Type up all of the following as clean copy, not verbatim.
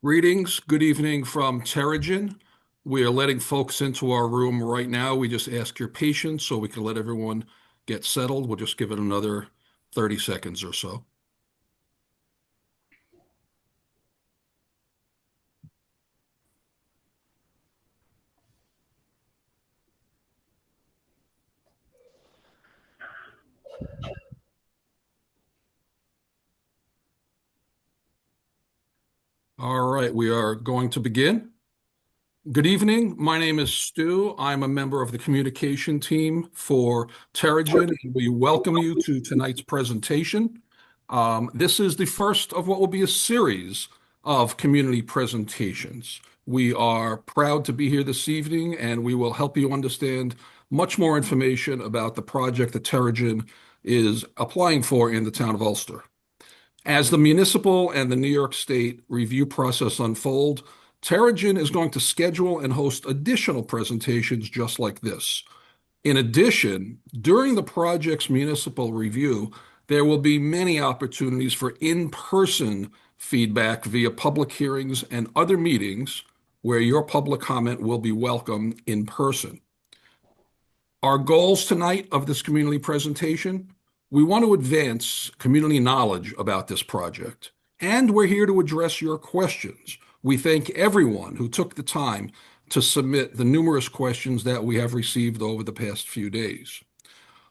Greetings. Good evening from Terra-Gen. We are letting folks into our room right now. We just ask your patience so we can let everyone get settled. We'll just give it another 30 seconds or so. All right, we are going to begin. Good evening. My name is Stu. I'm a member of the communication team for Terra-Gen, and we welcome you to tonight's presentation. This is the first of what will be a series of community presentations. We are proud to be here this evening, and we will help you understand much more information about the project that Terra-Gen is applying for in the town of Ulster. As the municipal and the New York State review process unfold, Terra-Gen is going to schedule and host additional presentations just like this. In addition, during the project's municipal review, there will be many opportunities for in-person feedback via public hearings and other meetings where your public comment will be welcome in person. Our goals tonight of this community presentation, we want to advance community knowledge about this project, and we're here to address your questions. We thank everyone who took the time to submit the numerous questions that we have received over the past few days.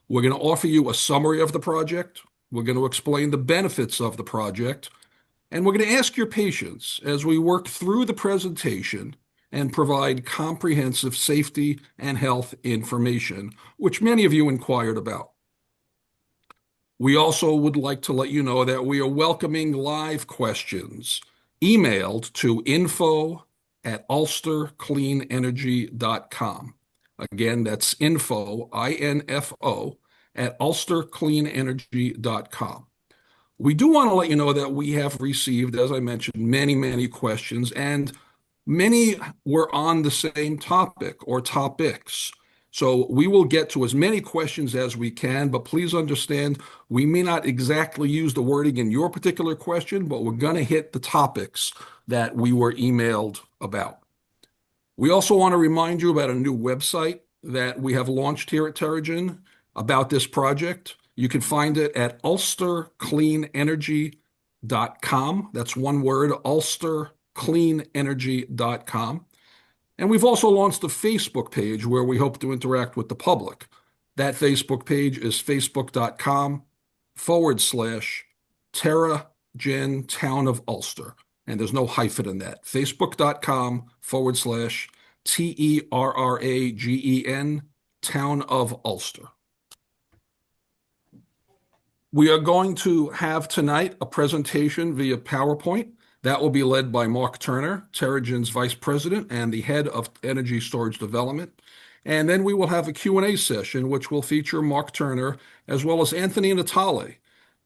We're going to offer you a summary of the project. We're going to explain the benefits of the project, and we're going to ask your patience as we work through the presentation and provide comprehensive safety and health information, which many of you inquired about. We also would like to let you know that we are welcoming live questions emailed to info@ulstercleanenergy.com. Again, that's info, I-N-F-O, at ulstercleanenergy.com. We do want to let you know that we have received, as I mentioned, many questions, and many were on the same topic or topics. So we will get to as many questions as we can, but please understand we may not exactly use the wording in your particular question, but we're going to hit the topics that we were emailed about. We also want to remind you about a new website that we have launched here at Terra-Gen about this project. You can find it at ulstercleanenergy.com. That's one word, ulstercleanenergy.com. And we've also launched a Facebook page where we hope to interact with the public. That Facebook page is facebook.com/Terra-Gen Town of Ulster. And there's no hyphen in that. Facebook.com/TERRAGEN Town of Ulster. We are going to have tonight a presentation via PowerPoint. That will be led by Mark Turner, Terra-Gen's Vice President and the Head of Energy Storage Development. And then we will have a Q&A session, which will feature Mark Turner as well as Anthony Natale.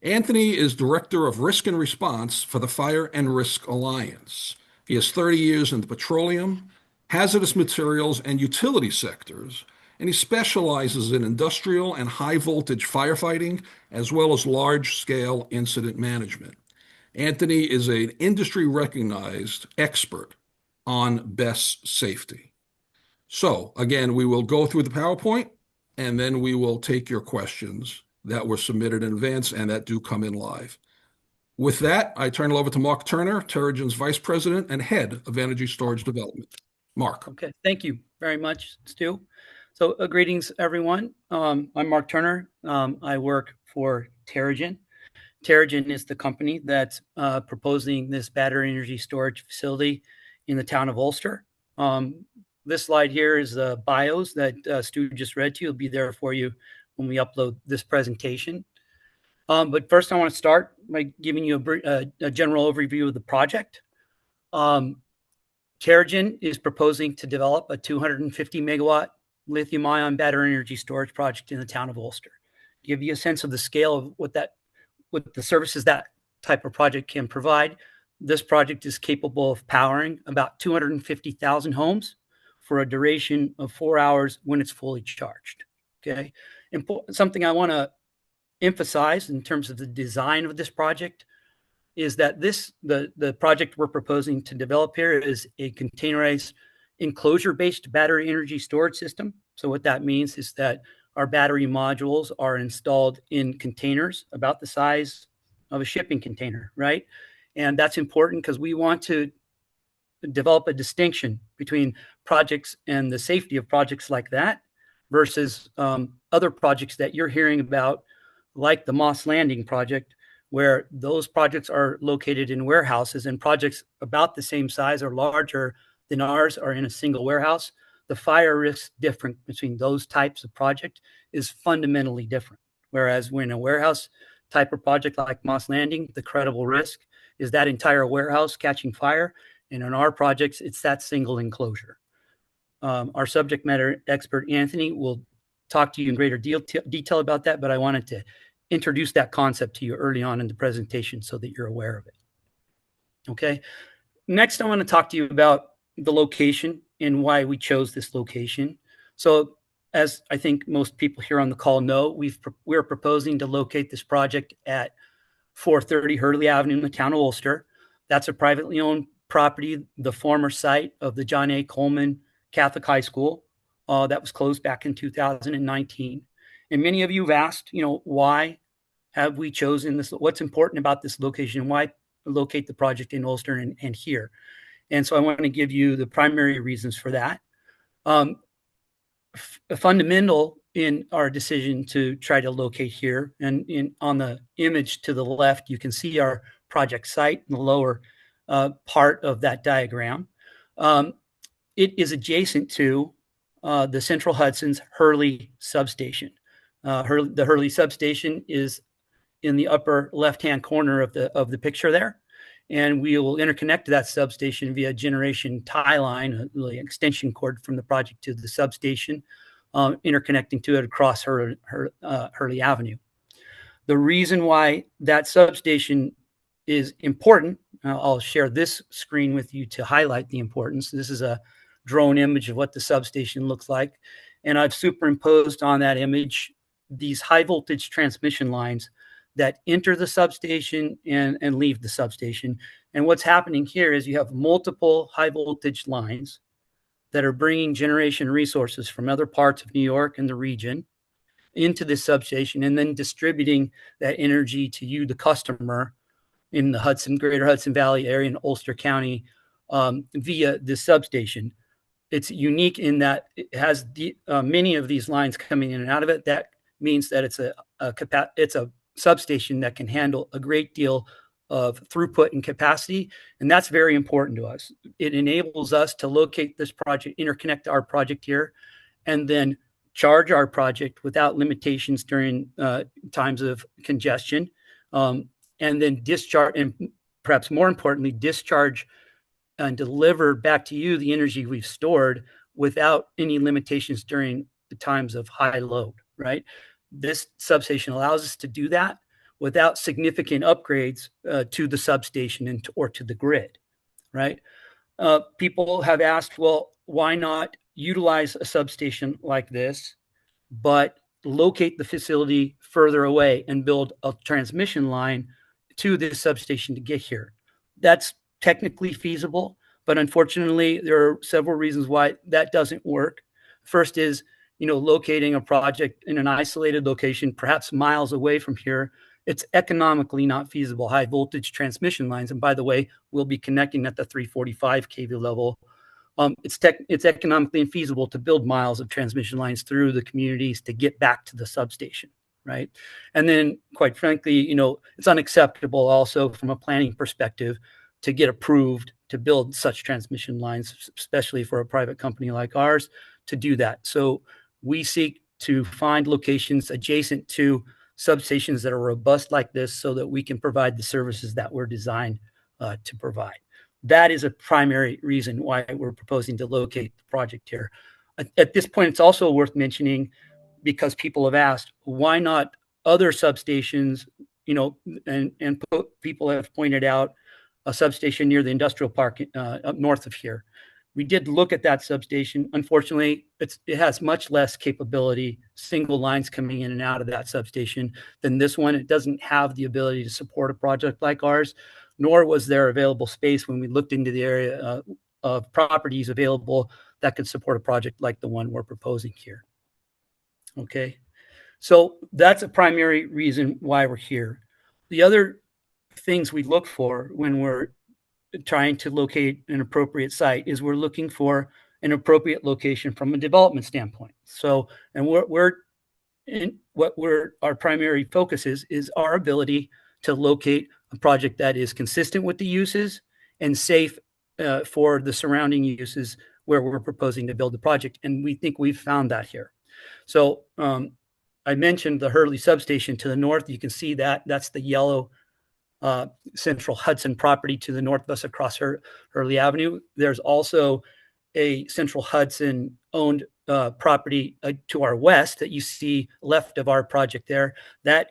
Anthony is Director of Risk and Response for the Fire and Risk Alliance. He has 30 years in the petroleum, hazardous materials, and utility sectors, and he specializes in industrial and high-voltage firefighting, as well as large-scale incident management. Anthony is an industry-recognized expert on best safety. So, again, we will go through the PowerPoint, and then we will take your questions that were submitted in advance and that do come in live. With that, I turn it over to Mark Turner, Terra-Gen's Vice President and Head of Energy Storage Development. Mark. Okay, thank you very much, Stu. So greetings, everyone. I'm Mark Turner. I work for Terra-Gen. Terra-Gen is the company that's proposing this battery energy storage facility in the town of Ulster. This slide here is the bios that Stu just read to you. It'll be there for you when we upload this presentation. But first, I want to start by giving you a general overview of the project. Terra-Gen is proposing to develop a 250 megawatt lithium-ion battery energy storage project in the town of Ulster. To give you a sense of the scale of what the services that type of project can provide, this project is capable of powering about 250,000 homes for a duration of 4 hours when it's fully charged. Okay, something I want to emphasize in terms of the design of this project is that the project we're proposing to develop here is a containerized enclosure-based battery energy storage system. So what that means is that our battery modules are installed in containers about the size of a shipping container, right? And that's important because we want to develop a distinction between projects and the safety of projects like that versus other projects that you're hearing about, like the Moss Landing project, where those projects are located in warehouses, and projects about the same size or larger than ours are in a single warehouse. The fire risk difference between those types of project is fundamentally different. Whereas when a warehouse type of project like Moss Landing, the credible risk is that entire warehouse catching fire. And in our projects, it's that single enclosure. Our subject matter expert, Anthony, will talk to you in greater detail about that, but I wanted to introduce that concept to you early on in the presentation so that you're aware of it. Okay. Next, I want to talk to you about the location and why we chose this location. So, as I think most people here on the call know, we're proposing to locate this project at 430 Hurley Avenue in the town of Ulster. That's a privately owned property, the former site of the John A. Coleman Catholic High School that was closed back in 2019. And many of you have asked, why have we chosen this? What's important about this location? Why locate the project in Ulster and here? And so I want to give you the primary reasons for that. Fundamental in our decision to try to locate here, and on the image to the left, you can see our project site in the lower part of that diagram. It is adjacent to the Central Hudson's Hurley substation. The Hurley substation is in the upper left-hand corner of the picture there. And we will interconnect to that substation via generation tie line, the extension cord from the project to the substation, interconnecting to it across Hurley Avenue. The reason why that substation is important, I'll share this screen with you to highlight the importance. This is a drone image of what the substation looks like. And I've superimposed on that image these high voltage transmission lines that enter the substation and leave the substation. And what's happening here is you have multiple high voltage lines that are bringing generation resources from other parts of New York and the region into this substation, and then distributing that energy to you, the customer, in the greater Hudson Valley area in Ulster County via this substation. It's unique in that it has many of these lines coming in and out of it. That means that it's a substation that can handle a great deal of throughput and capacity, and that's very important to us. It enables us to locate this project, interconnect our project here, and then charge our project without limitations during times of congestion, and then discharge, and perhaps more importantly, discharge and deliver back to you the energy we've stored without any limitations during the times of high load, right? This substation allows us to do that without significant upgrades to the substation or to the grid, right? People have asked, well, why not utilize a substation like this, but locate the facility further away and build a transmission line to this substation to get here? That's technically feasible, but unfortunately, there are several reasons why that doesn't work. First is, locating a project in an isolated location, perhaps miles away from here, it's economically not feasible. High voltage transmission lines, and by the way, we'll be connecting at the 345 kV level. It's economically infeasible to build miles of transmission lines through the communities to get back to the substation, right? And then, quite frankly, it's unacceptable also from a planning perspective to get approved to build such transmission lines, especially for a private company like ours, to do that. So we seek to find locations adjacent to substations that are robust like this so that we can provide the services that we're designed to provide. That is a primary reason why we're proposing to locate the project here. At this point, it's also worth mentioning, because people have asked, why not other substations, and people have pointed out a substation near the industrial park up north of here. We did look at that substation. Unfortunately, it has much less capability, single lines coming in and out of that substation than this one. It doesn't have the ability to support a project like ours, nor was there available space when we looked into the area of properties available that could support a project like the one we're proposing here. Okay, so that's a primary reason why we're here. The other things we look for when we're trying to locate an appropriate site is we're looking for an appropriate location from a development standpoint. So, and our primary focus is our ability to locate a project that is consistent with the uses and safe for the surrounding uses where we're proposing to build the project. And we think we've found that here. So I mentioned the Hurley substation to the north. You can see that that's the yellow Central Hudson property to the north of us across Hurley Avenue. There's also a Central Hudson owned property to our west that you see left of our project there. That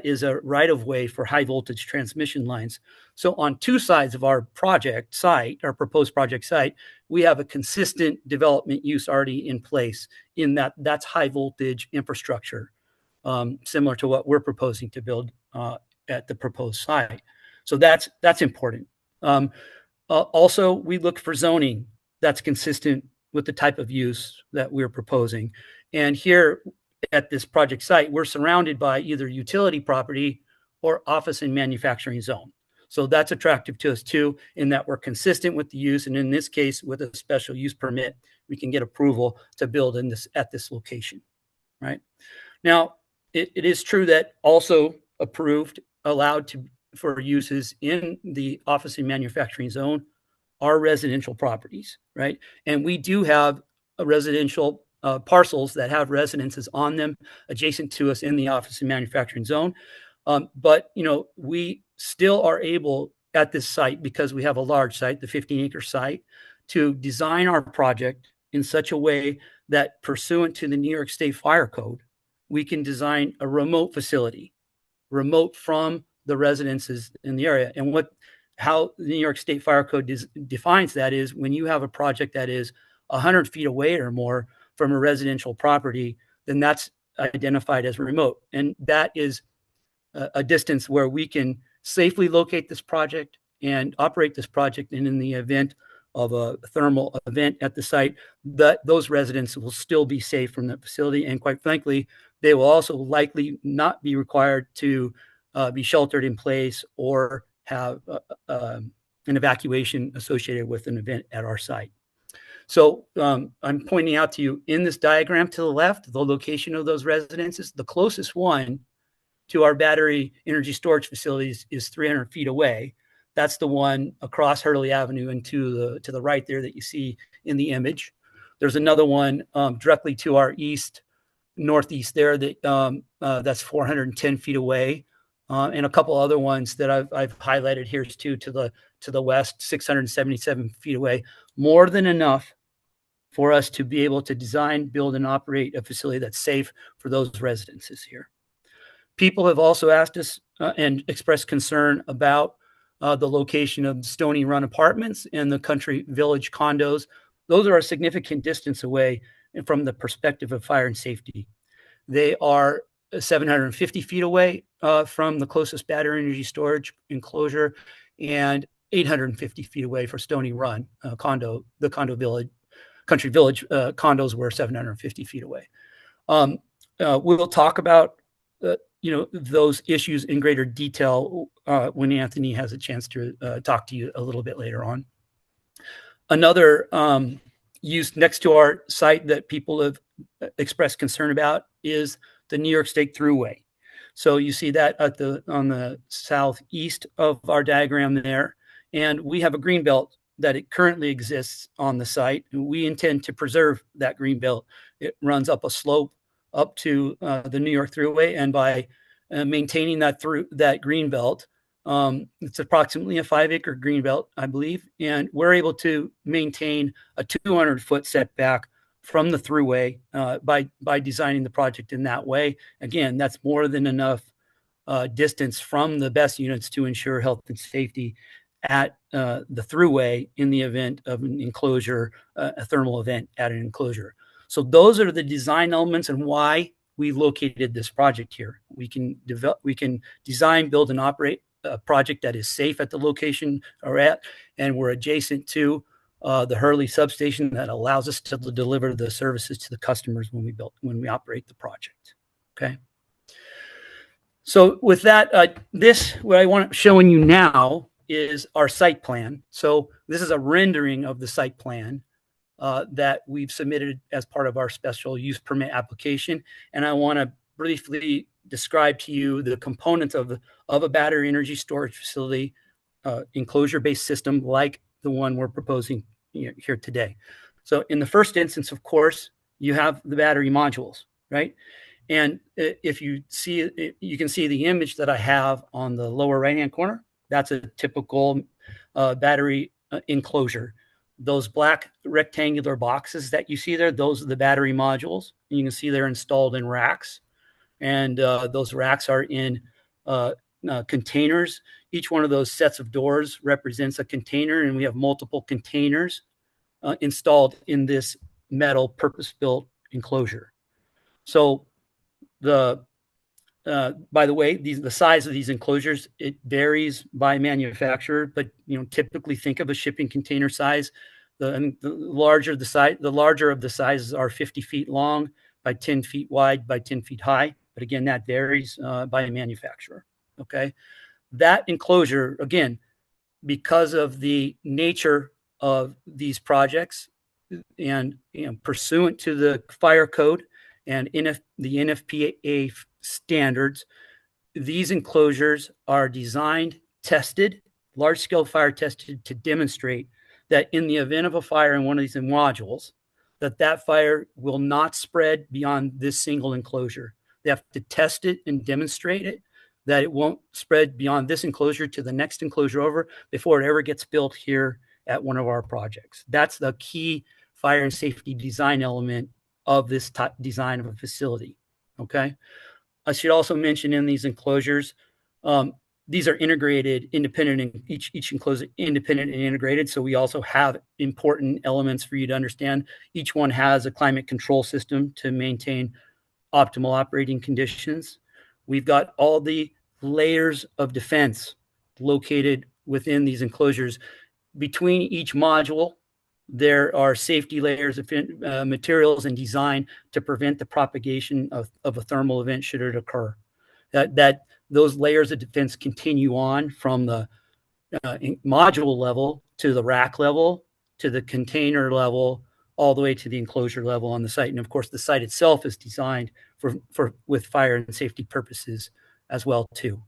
is a right of way for high voltage transmission lines. So on two sides of our project site, our proposed project site, we have a consistent development use already in place in that's high voltage infrastructure, similar to what we're proposing to build at the proposed site. So that's important. Also, we look for zoning that's consistent with the type of use that we're proposing. And here at this project site, we're surrounded by either utility property or office and manufacturing zone. So that's attractive to us too, in that we're consistent with the use. And in this case, with a special use permit, we can get approval to build at this location, right? Now, it is true that also approved, allowed for uses in the office and manufacturing zone are residential properties, right? And we do have a residential parcels that have residences on them adjacent to us in the office and manufacturing zone. But, we still are able at this site, because we have a large site, the 15-acre site, to design our project in such a way that, pursuant to the New York State Fire Code, we can design a remote facility, remote from the residences in the area. And how the New York State Fire Code defines that is when you have a project that is 100 feet away or more from a residential property, then that's identified as remote. And that is a distance where we can safely locate this project and operate this project. And in the event of a thermal event at the site, those residents will still be safe from the facility. And quite frankly, they will also likely not be required to be sheltered in place or have an evacuation associated with an event at our site. So I'm pointing out to you in this diagram to the left, the location of those residences. The closest one to our battery energy storage facilities is 300 feet away. That's the one across Hurley Avenue and to the right there that you see in the image. There's another one directly to our northeast there that's 410 feet away. And a couple other ones that I've highlighted here too, to the west, 677 feet away. More than enough for us to be able to design, build, and operate a facility that's safe for those residences here. People have also asked us and expressed concern about the location of Stony Run Apartments and the Country Village condos. Those are a significant distance away from the perspective of fire and safety. They are 750 feet away from the closest battery energy storage enclosure and 850 feet away for Stony Run the Country Village condos were 750 feet away. We'll talk about those issues in greater detail when Anthony has a chance to talk to you a little bit later on. Another use next to our site that people have expressed concern about is the New York State Thruway. So you see that on the southeast of our diagram there, and we have a green belt that it currently exists on the site. And we intend to preserve that green belt. It runs up a slope up to the New York Thruway, and by maintaining that green belt, it's approximately a 5-acre green belt, I believe, and we're able to maintain a 200-foot setback from the Thruway by designing the project in that way. Again, that's more than enough distance from the best units to ensure health and safety at the throughway in the event of an enclosure, a thermal event at an enclosure. So those are the design elements and why we located this project here. We can design, build, and operate a project that is safe at the location we're at, and we're adjacent to the Hurley substation that allows us to deliver the services to the customers when we operate the project. Okay. So with that, what I want showing you now is our site plan. So this is a rendering of the site plan that we've submitted as part of our special use permit application. And I want to briefly describe to you the components of a battery energy storage facility enclosure-based system like the one we're proposing here today. So in the first instance, of course, you have the battery modules, right? And if you see, you can see the image that I have on the lower right-hand corner. That's a typical battery enclosure. Those black rectangular boxes that you see there, those are the battery modules. And you can see they're installed in racks. And those racks are in containers. Each one of those sets of doors represents a container, and we have multiple containers installed in this metal purpose-built enclosure. So by the way, the size of these enclosures, it varies by manufacturer, but typically think of a shipping container size. The larger of the sizes are 50 feet long by 10 feet wide by 10 feet high. But again, that varies by manufacturer. Okay, that enclosure, again, because of the nature of these projects and pursuant to the fire code and the NFPA standards, these enclosures are designed, tested, large-scale fire tested to demonstrate that in the event of a fire in one of these modules, that fire will not spread beyond this single enclosure. They have to test it and demonstrate it, that it won't spread beyond this enclosure to the next enclosure over before it ever gets built here at one of our projects. That's the key fire and safety design element of this design of a facility. Okay. I should also mention in these enclosures, these are integrated, independent, and each enclosure independent and integrated. So we also have important elements for you to understand. Each one has a climate control system to maintain optimal operating conditions. We've got all the layers of defense located within these enclosures. Between each module, there are safety layers of materials and design to prevent the propagation of a thermal event should it occur. Those layers of defense continue on from the module level to the rack level to the container level, all the way to the enclosure level on the site. And of course, the site itself is designed with fire and safety purposes as well too.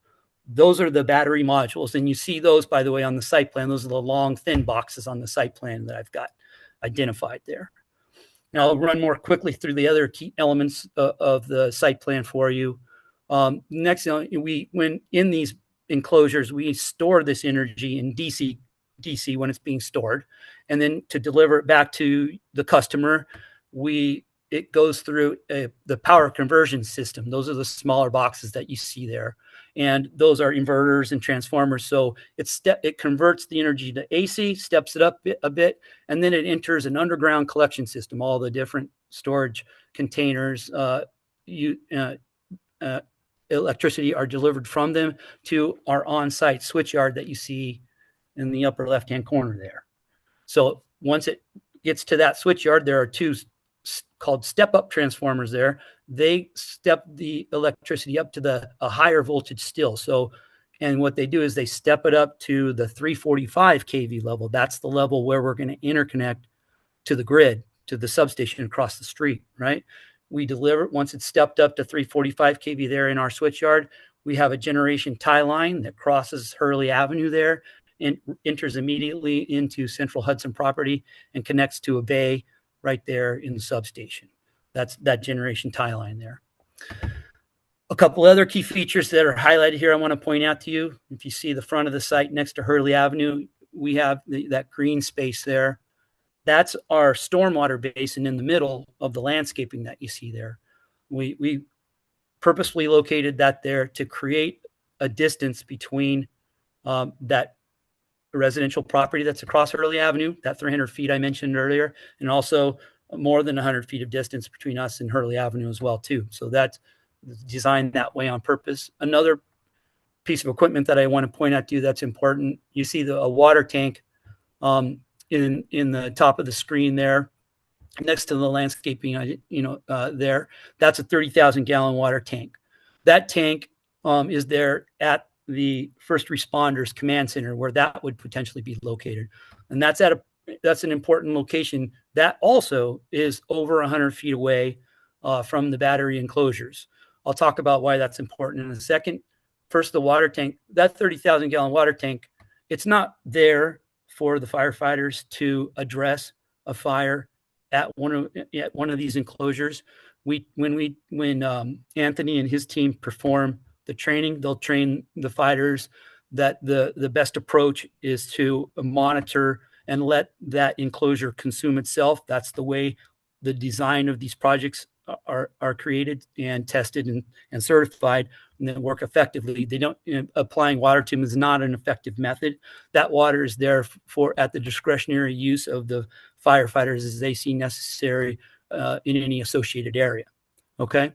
Those are the battery modules, and you see those, by the way, on the site plan. Those are the long, thin boxes on the site plan that I've got identified there. Now I'll run more quickly through the other key elements of the site plan for you. Next, when in these enclosures, we store this energy in DC when it's being stored, and then to deliver it back to the customer, it goes through the power conversion system. Those are the smaller boxes that you see there, and those are inverters and transformers. So it converts the energy to AC, steps it up a bit, and then it enters an underground collection system. All the different storage containers, electricity are delivered from them to our on-site switchyard that you see in the upper left-hand corner there. So once it gets to that switchyard, there are two called step-up transformers there. They step the electricity up to a higher voltage still. So, and what they do is they step it up to the 345 kV level. That's the level where we're going to interconnect to the grid, to the substation across the street, right? We deliver, once it's stepped up to 345 kV there in our switchyard, we have a generation tie line that crosses Hurley Avenue there and enters immediately into Central Hudson property and connects to a bay right there in the substation. That's that generation tie line there. A couple other key features that are highlighted here I want to point out to you. If you see the front of the site next to Hurley Avenue, we have that green space there. That's our stormwater basin in the middle of the landscaping that you see there. We purposely located that there to create a distance between that residential property that's across Hurley Avenue, that 300 feet I mentioned earlier, and also more than 100 feet of distance between us and Hurley Avenue as well, too. So that's designed that way on purpose. Another piece of equipment that I want to point out to you that's important, you see a water tank in the top of the screen there, next to the landscaping, there. That's a 30,000-gallon water tank. That tank is there at the first responders command center where that would potentially be located. And that's an important location. That also is over 100 feet away from the battery enclosures. I'll talk about why that's important in a second. First, the water tank, that 30,000-gallon water tank, it's not there for the firefighters to address a fire at one of these enclosures. When Anthony and his team perform the training, they'll train the fighters that the best approach is to monitor and let that enclosure consume itself. That's the way the design of these projects are created and tested and certified, and then work effectively. They don't, applying water to them is not an effective method. That water is there for at the discretionary use of the firefighters as they see necessary in any associated area. Okay,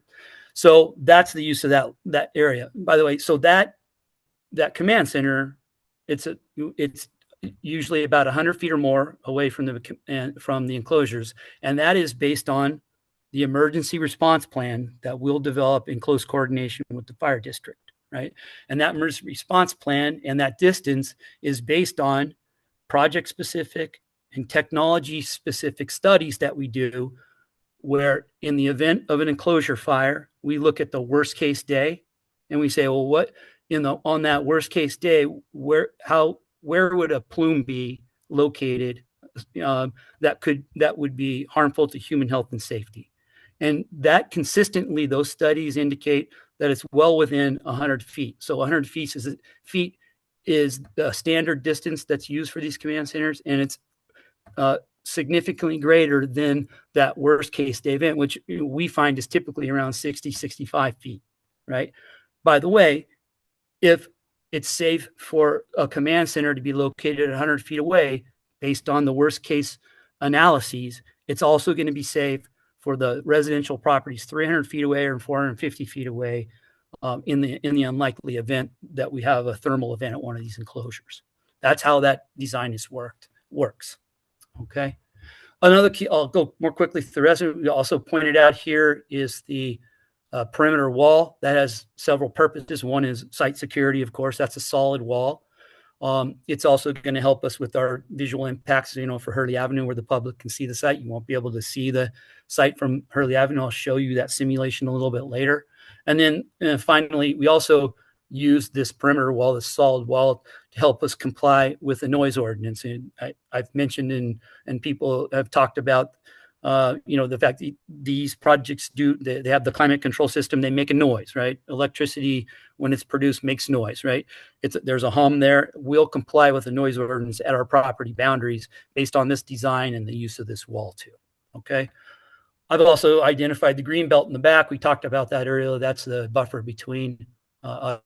so that's the use of that area. By the way, so that command center, it's usually about 100 feet or more away from the enclosures, and that is based on the emergency response plan that we'll develop in close coordination with the fire district, right? And that emergency response plan and that distance is based on project-specific and technology-specific studies that we do, where in the event of an enclosure fire, we look at the worst-case day, and we say, well, what on that worst-case day, where would a plume be located that would be harmful to human health and safety? And that consistently, those studies indicate that it's well within 100 feet. So 100 feet is the standard distance that's used for these command centers, and it's significantly greater than that worst case day event, which we find is typically around 60, 65 feet, right? By the way, if it's safe for a command center to be located 100 feet away, based on the worst case analyses, it's also going to be safe for the residential properties 300 feet away or 450 feet away in the unlikely event that we have a thermal event at one of these enclosures. That's how that design works. Okay. Another key, I'll go more quickly through the rest of it. We also pointed out here is the perimeter wall that has several purposes. One is site security, of course. That's a solid wall. It's also going to help us with our visual impacts, for Hurley Avenue where the public can see the site. You won't be able to see the site from Hurley Avenue. I'll show you that simulation a little bit later. And then finally, we also use this perimeter wall, this solid wall, to help us comply with the noise ordinance. And I've mentioned and people have talked about the fact that these projects they have the climate control system, they make a noise, right? Electricity, when it's produced, makes noise, right? There's a hum there. We'll comply with the noise ordinance at our property boundaries based on this design and the use of this wall too, okay? I've also identified the green belt in the back. We talked about that earlier. That's the buffer between the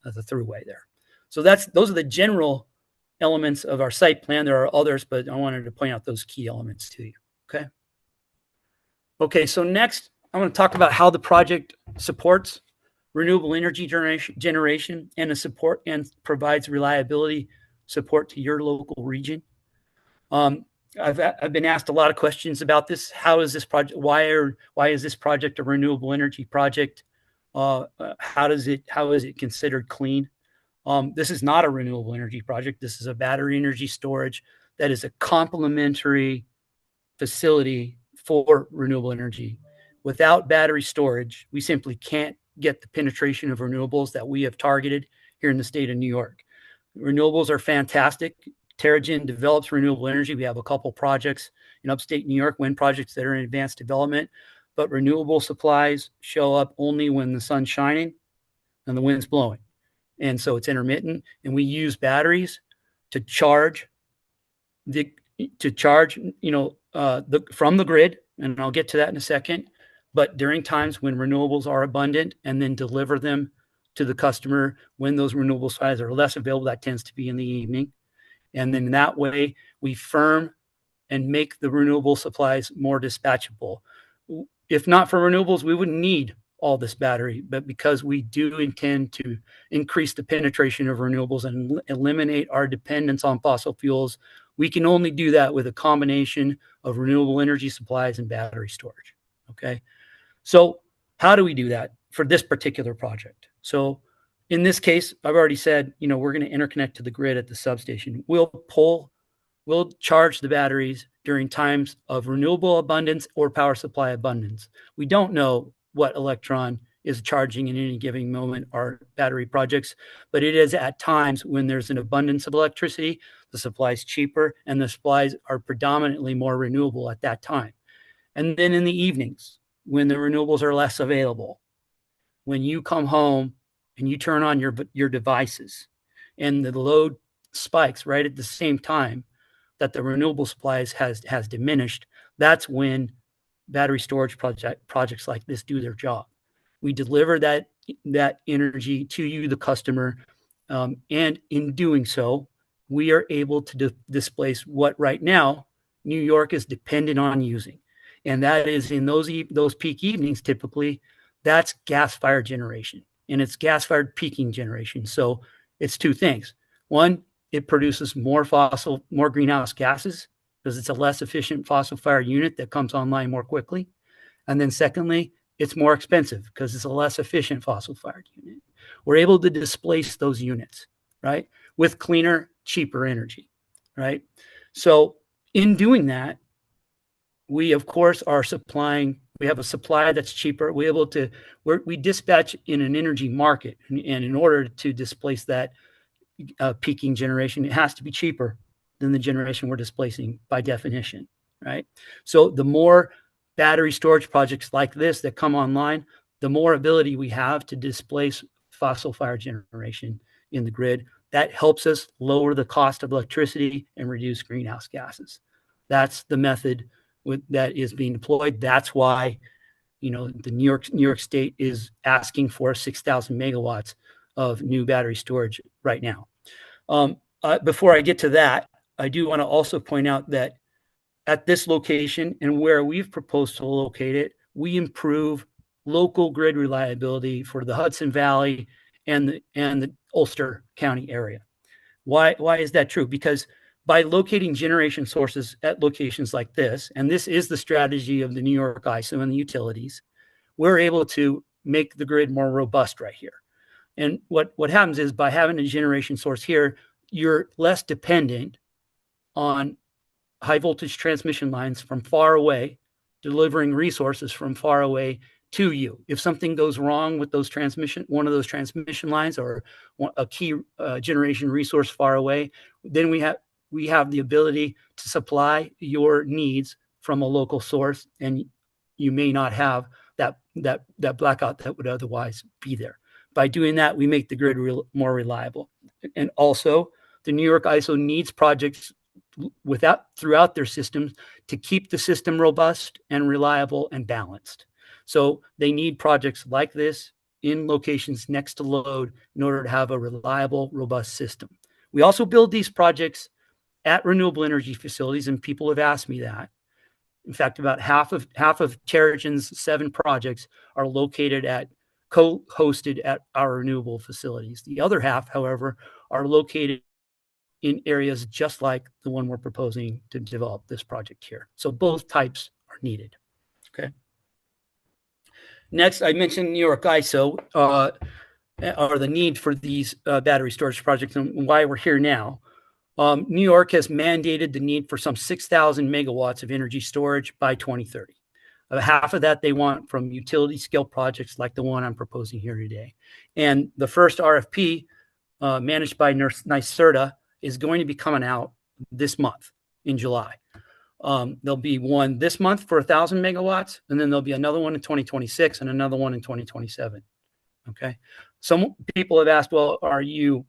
throughway there. So those are the general elements of our site plan. There are others, but I wanted to point out those key elements to you. Okay, so next I want to talk about how the project supports renewable energy generation and provides reliability support to your local region. I've been asked a lot of questions about this. How is this project? Why is this project a renewable energy project? How is it considered clean? This is not a renewable energy project. This is a battery energy storage that is a complementary facility for renewable energy. Without battery storage, we simply can't get the penetration of renewables that we have targeted here in the state of New York. Renewables are fantastic. Terra-Gen develops renewable energy. We have a couple projects in upstate New York, wind projects that are in advanced development, but renewable supplies show up only when the sun's shining and the wind's blowing. And so it's intermittent, and we use batteries to charge from the grid, and I'll get to that in a second, but during times when renewables are abundant, and then deliver them to the customer when those renewable supplies are less available. That tends to be in the evening. And then that way we firm and make the renewable supplies more dispatchable. If not for renewables, we wouldn't need all this battery, but because we do intend to increase the penetration of renewables and eliminate our dependence on fossil fuels, we can only do that with a combination of renewable energy supplies and battery storage. Okay. So how do we do that for this particular project? So in this case, I've already said, we're going to interconnect to the grid at the substation. We'll charge the batteries during times of renewable abundance or power supply abundance. We don't know what electron is charging in any given moment our battery projects, but it is at times when there's an abundance of electricity, the supply is cheaper, and the supplies are predominantly more renewable at that time. And then in the evenings, when the renewables are less available, when you come home and you turn on your devices and the load spikes right at the same time that the renewable supplies has diminished, that's when battery storage projects like this do their job. We deliver that energy to you, the customer, and in doing so, we are able to displace what right now New York is dependent on using, and that is in those peak evenings. Typically, that's gas-fired generation, and it's gas-fired peaking generation. So it's two things. One, it produces more greenhouse gases because it's a less efficient fossil-fired unit that comes online more quickly. And then secondly, it's more expensive because it's a less efficient fossil-fired unit. We're able to displace those units, right, with cleaner, cheaper energy, right? So in doing that, we, of course, we have a supply that's cheaper. We dispatch in an energy market. And in order to displace that peaking generation, it has to be cheaper than the generation we're displacing by definition, right? So the more battery storage projects like this that come online, the more ability we have to displace fossil-fired generation in the grid. That helps us lower the cost of electricity and reduce greenhouse gases. That's the method that is being deployed. That's why, the New York State is asking for 6,000 megawatts of new battery storage right now. Before I get to that, I do want to also point out that at this location and where we've proposed to locate it, we improve local grid reliability for the Hudson Valley and the Ulster County area. Why is that true? Because by locating generation sources at locations like this, and this is the strategy of the New York ISO and the utilities, we're able to make the grid more robust right here. And what happens is by having a generation source here, you're less dependent on high voltage transmission lines from far away, delivering resources from far away to you. If something goes wrong with one of those transmission lines or a key generation resource far away, then we have the ability to supply your needs from a local source, and you may not have that blackout that would otherwise be there. By doing that, we make the grid more reliable. And also, the New York ISO needs projects throughout their systems to keep the system robust and reliable and balanced. So they need projects like this in locations next to load in order to have a reliable, robust system. We also build these projects at renewable energy facilities, and people have asked me that. In fact, about half of Terra-Gen's 7 projects are located co-hosted at our renewable facilities. The other half, however, are located in areas just like the one we're proposing to develop this project here. So both types are needed. Okay. Next, I mentioned New York ISO, or the need for these battery storage projects and why we're here now. New York has mandated the need for some 6,000 megawatts of energy storage by 2030. Half of that they want from utility scale projects like the one I'm proposing here today. And the first RFP managed by NYSERDA is going to be coming out this month in July. There'll be one this month for 1,000 megawatts, and then there'll be another one in 2026 and another one in 2027. Okay. Some people have asked, well, are you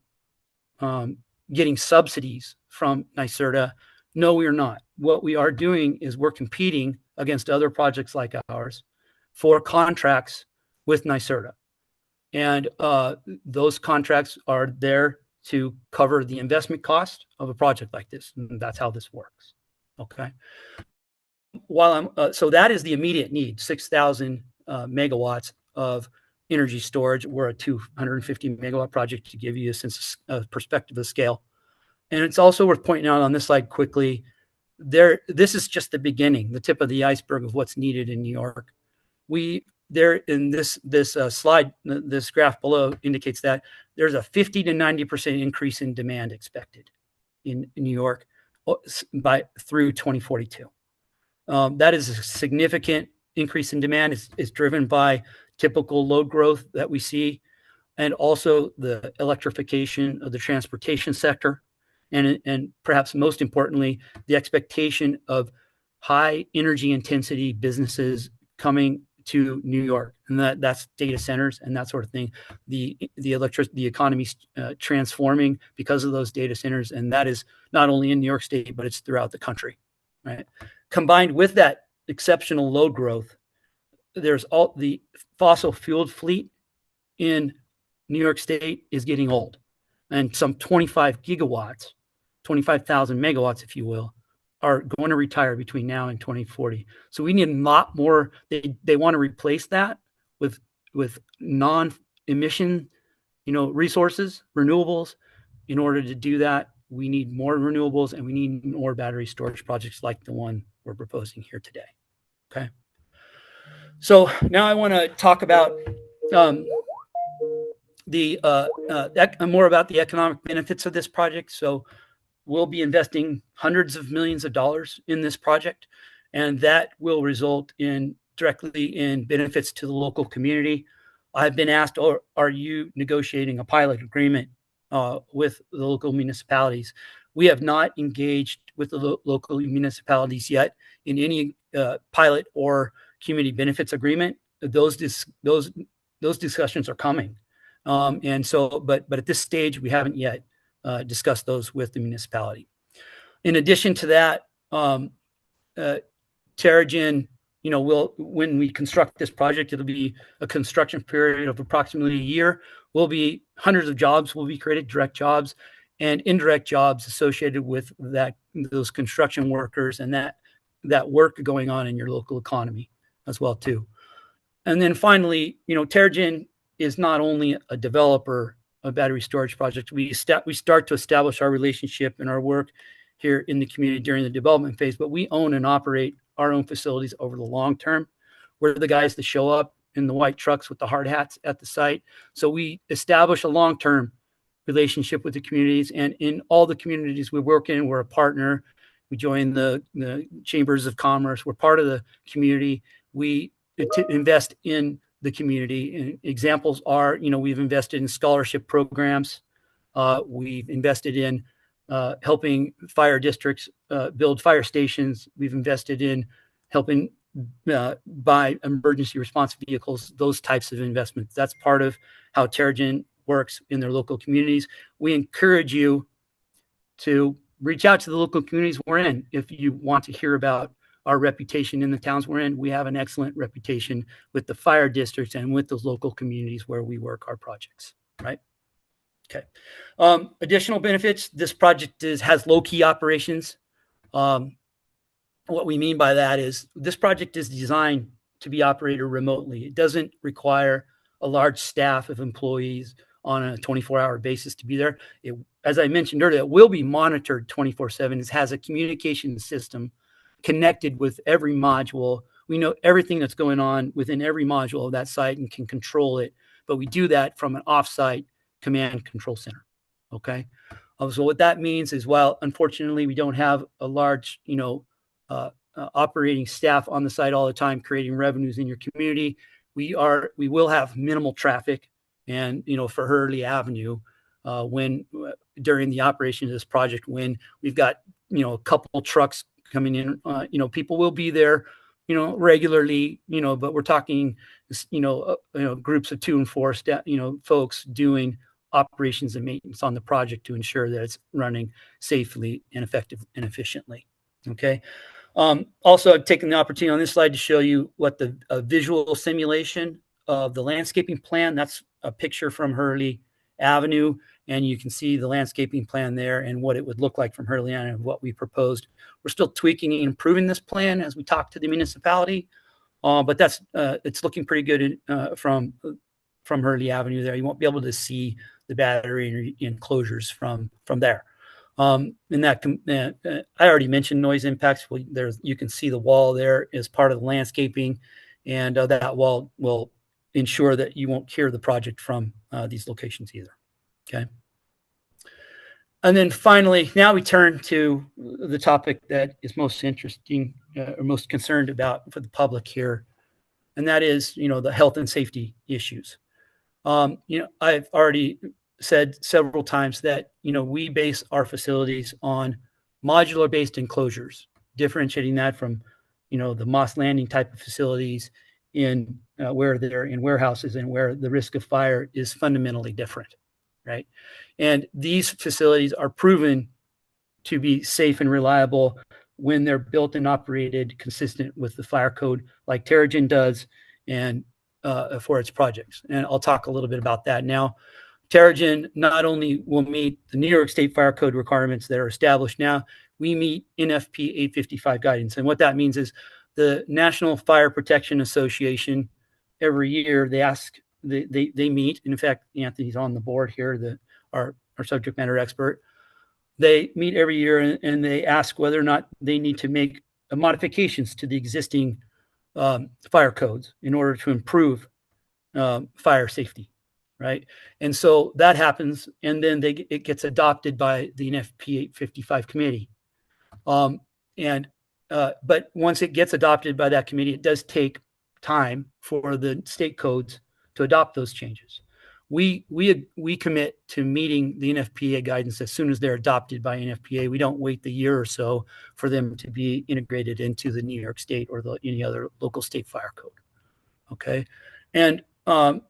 getting subsidies from NYSERDA? No, we are not. What we are doing is we're competing against other projects like ours for contracts with NYSERDA. And those contracts are there to cover the investment cost of a project like this. And that's how this works. Okay. So that is the immediate need, 6,000 megawatts of energy storage. We're a 250 megawatt project to give you a sense of perspective of scale. And it's also worth pointing out on this slide quickly, this is just the beginning, the tip of the iceberg of what's needed in New York. In this slide, this graph below indicates that there's a 50 to 90% increase in demand expected in New York through 2042. That is a significant increase in demand. It's driven by typical load growth that we see, and also the electrification of the transportation sector, and perhaps most importantly, the expectation of high energy intensity businesses coming to New York, and that's data centers and that sort of thing. The economy's transforming because of those data centers, and that is not only in New York State, but it's throughout the country, right? Combined with that exceptional load growth, there's all the fossil fueled fleet in New York State is getting old, and some 25 gigawatts, 25,000 megawatts, if you will, are going to retire between now and 2040. So we need a lot more. They want to replace that with non-emission, resources, renewables. In order to do that, we need more renewables, and we need more battery storage projects like the one we're proposing here today. Okay. So now I want to talk about more about the economic benefits of this project. So we'll be investing hundreds of millions of dollars in this project, and that will result directly in benefits to the local community. I've been asked, are you negotiating a pilot agreement with the local municipalities? We have not engaged with the local municipalities yet in any pilot or community benefits agreement. Those discussions are coming, and so, but at this stage, we haven't yet discussed those with the municipality. In addition to that, Terra-Gen, when we construct this project, it'll be a construction period of approximately a year. Hundreds of jobs will be created, direct jobs and indirect jobs associated with those construction workers and that work going on in your local economy as well too. And then finally, Terra-Gen is not only a developer of battery storage projects. We start to establish our relationship and our work here in the community during the development phase, but we own and operate our own facilities over the long term. We're the guys that show up in the white trucks with the hard hats at the site. So we establish a long-term relationship with the communities, and in all the communities we work in, we're a partner. We join the chambers of commerce. We're part of the community. We invest in the community. And examples are, we've invested in scholarship programs. We've invested in helping fire districts build fire stations. We've invested in helping buy emergency response vehicles, those types of investments. That's part of how Terra-Gen works in their local communities. We encourage you to reach out to the local communities we're in if you want to hear about our reputation in the towns we're in. We have an excellent reputation with the fire districts and with those local communities where we work our projects, right? Okay. Additional benefits, this project has low-key operations. What we mean by that is this project is designed to be operated remotely. It doesn't require a large staff of employees on a 24-hour basis to be there. As I mentioned earlier, it will be monitored 24/7. It has a communication system connected with every module. We know everything that's going on within every module of that site and can control it, but we do that from an off-site command control center. Okay. So what that means is, while unfortunately we don't have a large, operating staff on the site all the time creating revenues in your community, we will have minimal traffic, and for Hurley Avenue, during the operation of this project, when we've got a couple trucks coming in, people will be there regularly, but we're talking groups of 2 and 4 folks doing operations and maintenance on the project to ensure that it's running safely and effectively and efficiently. Okay. Also, I've taken the opportunity on this slide to show you what the visual simulation of the landscaping plan. That's a picture from Hurley Avenue. and you can see the landscaping plan there and what it would look like from Hurley and what we proposed. We're still tweaking and improving this plan as we talk to the municipality, but it's looking pretty good from Hurley Avenue there. You won't be able to see the battery enclosures from there. And that I already mentioned noise impacts. Well, you can see the wall there as part of the landscaping, and that wall will ensure that you won't hear the project from these locations either. Okay. And then finally, now we turn to the topic that is most interesting or most concerned about for the public here, and that is, the health and safety issues. I've already said several times that, we base our facilities on modular-based enclosures, differentiating that from, the Moss Landing type of facilities in where they're in warehouses and where the risk of fire is fundamentally different, right? And these facilities are proven to be safe and reliable when they're built and operated consistent with the fire code like Terra-Gen does and for its projects. And I'll talk a little bit about that now. Terra-Gen not only will meet the New York State Fire Code requirements that are established now, we meet NFP 855 guidance. And what that means is the National Fire Protection Association, every year they meet. In fact, Anthony's on the board here, our subject matter expert. They meet every year and they ask whether or not they need to make modifications to the existing fire codes in order to improve fire safety, right? And so that happens, and then it gets adopted by the NFP 855 committee. But once it gets adopted by that committee, it does take time for the state codes to adopt those changes. We commit to meeting the NFPA guidance as soon as they're adopted by NFPA. We don't wait the year or so for them to be integrated into the New York State or any other local state fire code. Okay, and our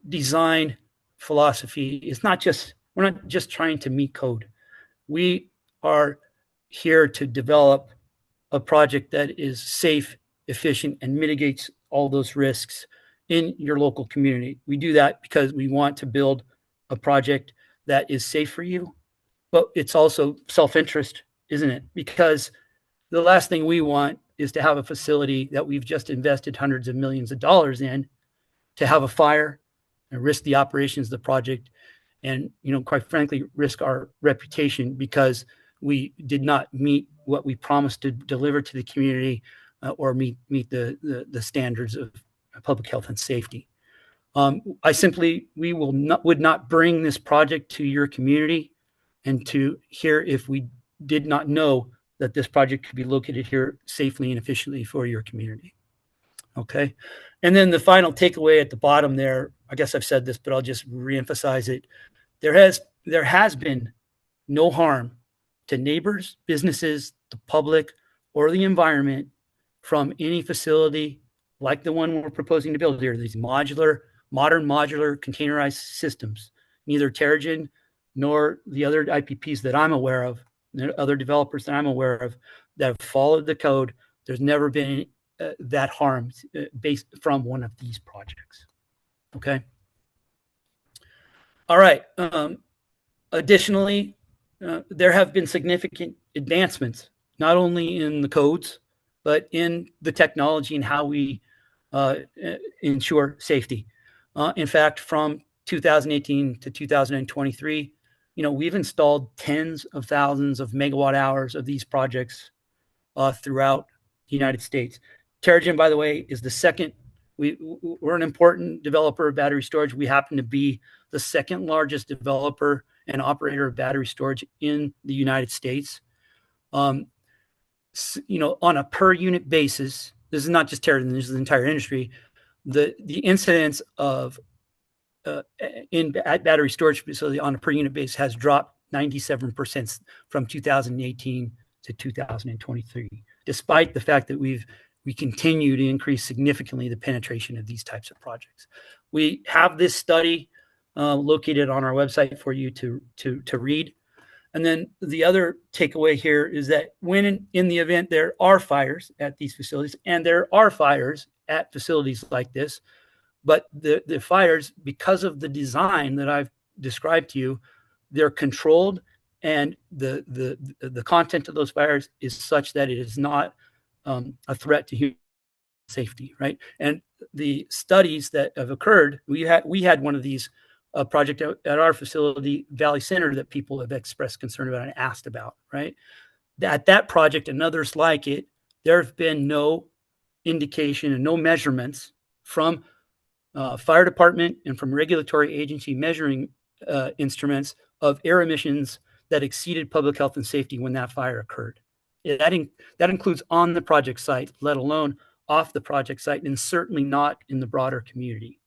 design philosophy is we're not just trying to meet code. We are here to develop a project that is safe, efficient, and mitigates all those risks in your local community. We do that because we want to build a project that is safe for you, but it's also self-interest, isn't it? Because the last thing we want is to have a facility that we've just invested hundreds of millions of dollars in to have a fire and risk the operations of the project and, quite frankly, risk our reputation because we did not meet what we promised to deliver to the community or meet the standards of public health and safety. We would not bring this project to your community and to here if we did not know that this project could be located here safely and efficiently for your community. Okay. And then the final takeaway at the bottom there, I guess I've said this, but I'll just reemphasize it. There has been no harm to neighbors, businesses, the public, or the environment from any facility like the one we're proposing to build here, these modern modular containerized systems. Neither Terra-Gen nor the other IPPs that I'm aware of, the other developers that I'm aware of that have followed the code, there's never been that harm based from one of these projects. Okay. All right. Additionally, there have been significant advancements, not only in the codes, but in the technology and how we ensure safety. In fact, from 2018 to 2023, we've installed tens of thousands of megawatt hours of these projects throughout the United States. Terra-Gen, by the way, is the second. We're an important developer of battery storage. We happen to be the second largest developer and operator of battery storage in the United States. On a per unit basis, this is not just Terra-Gen, this is the entire industry. The incidence of in battery storage facility on a per unit basis has dropped 97% from 2018 to 2023, despite the fact that we continue to increase significantly the penetration of these types of projects. We have this study located on our website for you to read. And then the other takeaway here is that when in the event there are fires at these facilities, and there are fires at facilities like this, but the fires, because of the design that I've described to you, they're controlled, and the content of those fires is such that it is not a threat to human safety, right? And the studies that have occurred, we had one of these project at our facility, Valley Center, that people have expressed concern about and asked about, right? At that project and others like it, there have been no indication and no measurements from fire department and from regulatory agency measuring instruments of air emissions that exceeded public health and safety when that fire occurred. That includes on the project site, let alone off the project site, and certainly not in the broader community.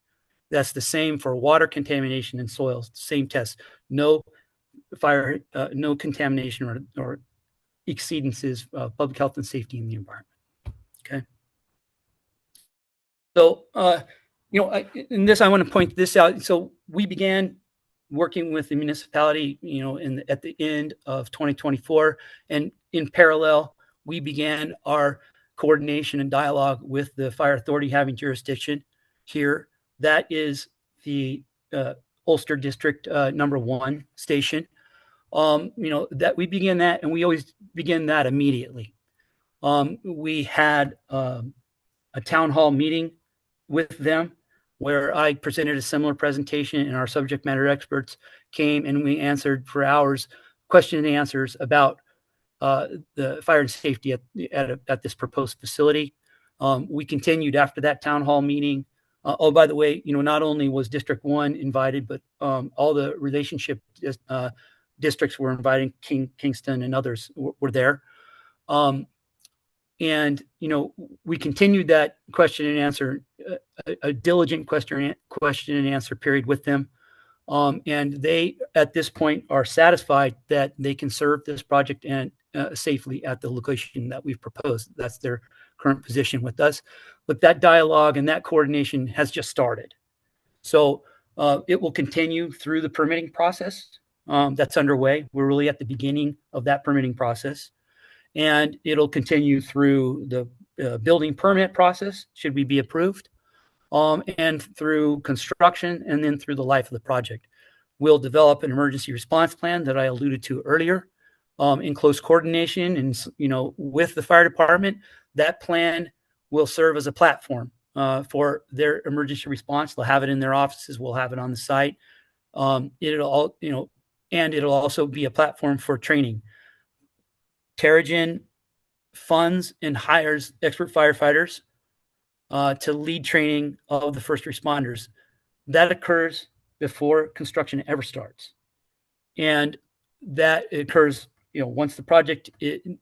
That's the same for water contamination and soils. Same test. No fire, no contamination or exceedances of public health and safety in the environment. Okay. So, in this, I want to point this out. So we began working with the municipality, at the end of 2024, and in parallel, we began our coordination and dialogue with the fire authority having jurisdiction here. That is the Ulster District #1 station. That we began that, and we always begin that immediately. We had a town hall meeting with them where I presented a similar presentation, and our subject matter experts came and we answered for hours question and answers about the fire and safety at this proposed facility. We continued after that town hall meeting. Oh, by the way, not only was District 1 invited, but all the relationship districts were invited. Kingston and others were there. And, we continued that question and answer, a diligent question and answer period with them. And they, at this point, are satisfied that they can serve this project and safely at the location that we've proposed. That's their current position with us. But that dialogue and that coordination has just started. So it will continue through the permitting process that's underway. We're really at the beginning of that permitting process. And it'll continue through the building permit process, should we be approved, and through construction, and then through the life of the project. We'll develop an emergency response plan that I alluded to earlier, in close coordination and with the fire department. That plan will serve as a platform for their emergency response. They'll have it in their offices. We'll have it on the site. It'll also be a platform for training. Terra-Gen funds and hires expert firefighters to lead training of the first responders. That occurs before construction ever starts. And that occurs, once the project,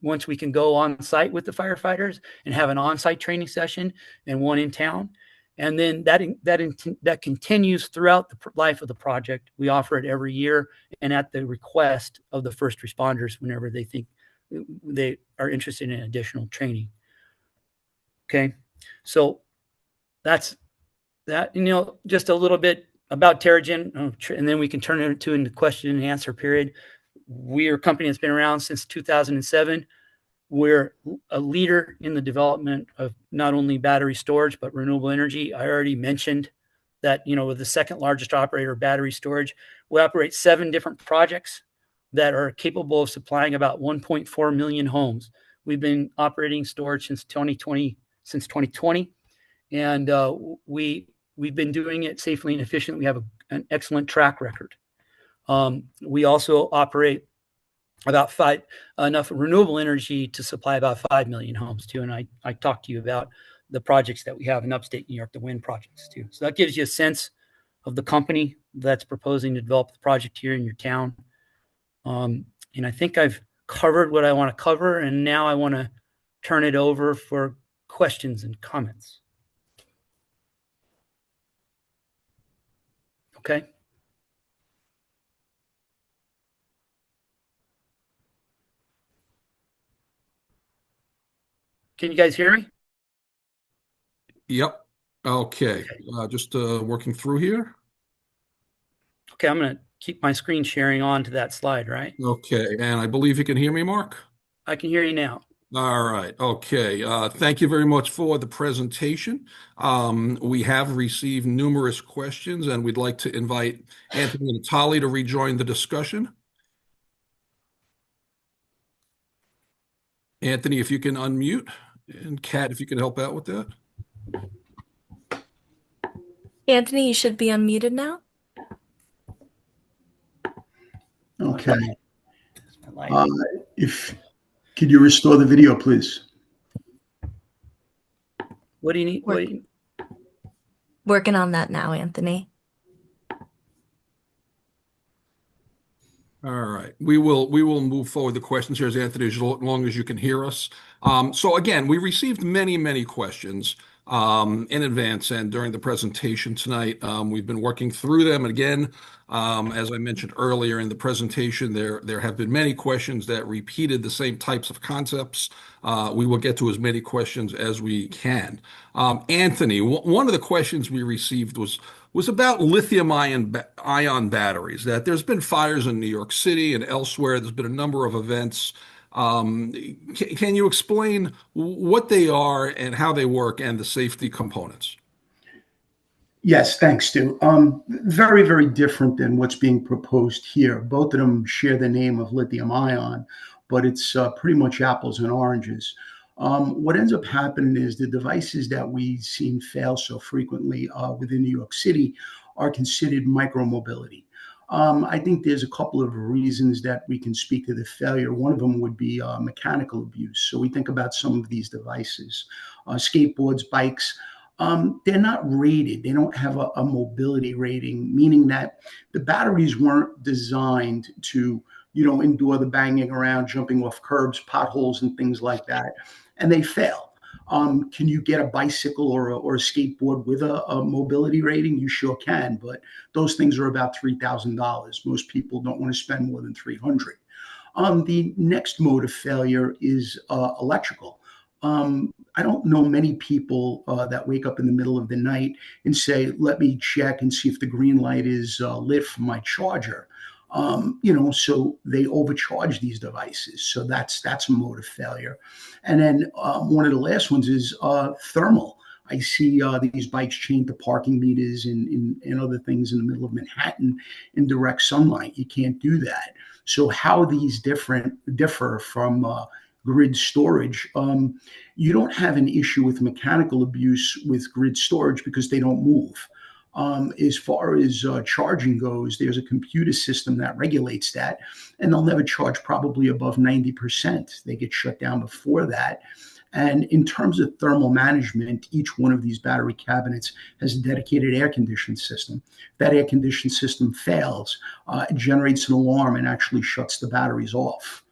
once we can go on site with the firefighters and have an on-site training session and one in town. And then that continues throughout the life of the project. We offer it every year and at the request of the first responders whenever they think they are interested in additional training. Okay, so that's that. Just a little bit about Terra-Gen, and then we can turn it into question and answer period. We are a company that's been around since 2007. We're a leader in the development of not only battery storage but renewable energy. I already mentioned that we're the second largest operator of battery storage. We operate 7 different projects that are capable of supplying about 1.4 million homes. We've been operating storage since 2020, and we've been doing it safely and efficiently. We have an excellent track record. We also operate about enough renewable energy to supply about 5 million homes too. And I talked to you about the projects that we have in upstate New York, the wind projects too. So that gives you a sense of the company that's proposing to develop the project here in your town. And I think I've covered what I want to cover, and now I want to turn it over for questions and comments. Okay. Can you guys hear me? Yep. Okay. Just working through here. Okay, I'm going to keep my screen sharing on to that slide, right? Okay. And I believe you can hear me, Mark? I can hear you now. All right. Okay. Thank you very much for the presentation. We have received numerous questions, and we'd like to invite Anthony and Tali to rejoin the discussion. Anthony, if you can unmute, and Kat, if you can help out with that. Anthony, you should be unmuted now. Okay. My Uh, lighting. if could you restore the video, please? What do you need? What do you, Working on that now, Anthony. All right. We will move forward the questions here, as Anthony, as long as you can hear us. So again, we received many questions in advance and during the presentation tonight. We've been working through them. And again, as I mentioned earlier in the presentation, there have been many questions that repeated the same types of concepts. We will get to as many questions as we can. Anthony, one of the questions we received was about ion batteries, that there's been fires in New York City and elsewhere. There's been a number of events. Can you explain what they are and how they work and the safety components? Yes, thanks, Stu. Very different than what's being proposed here. Both of them share the name of lithium ion, but it's pretty much apples and oranges. What ends up happening is the devices that we've seen fail so frequently within New York City are considered micromobility. I think there's a couple of reasons that we can speak to the failure. One of them would be mechanical abuse. So we think about some of these devices, skateboards, bikes. They're not rated. They don't have a mobility rating, meaning that the batteries weren't designed to, endure the banging around, jumping off curbs, potholes, and things like that, and they fail. Can you get a bicycle or a skateboard with a mobility rating? You sure can, but those things are about $3,000. Most people don't want to spend more than 300. The next mode of failure is electrical. I don't know many people that wake up in the middle of the night and say, let me check and see if the green light is lit for my charger. So they overcharge these devices. So that's a mode of failure. And then one of the last ones is thermal. I see these bikes chained to parking meters and other things in the middle of Manhattan in direct sunlight. You can't do that. So how these differ from grid storage, you don't have an issue with mechanical abuse with grid storage because they don't move. As far as charging goes, there's a computer system that regulates that, and they'll never charge probably above 90%. They get shut down before that. And in terms of thermal management, each one of these battery cabinets has a dedicated air conditioning system. If that air conditioning system fails, it generates an alarm and actually shuts the batteries off.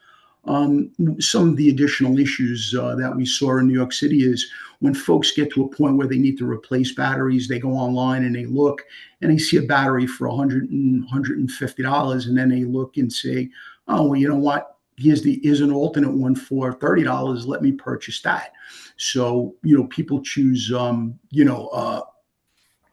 Some of the additional issues that we saw in New York City is when folks get to a point where they need to replace batteries, they go online and they look and they see a battery for $150, and then they look and say, oh, well, you know what? Here's an alternate one for $30. Let me purchase that. So, people choose,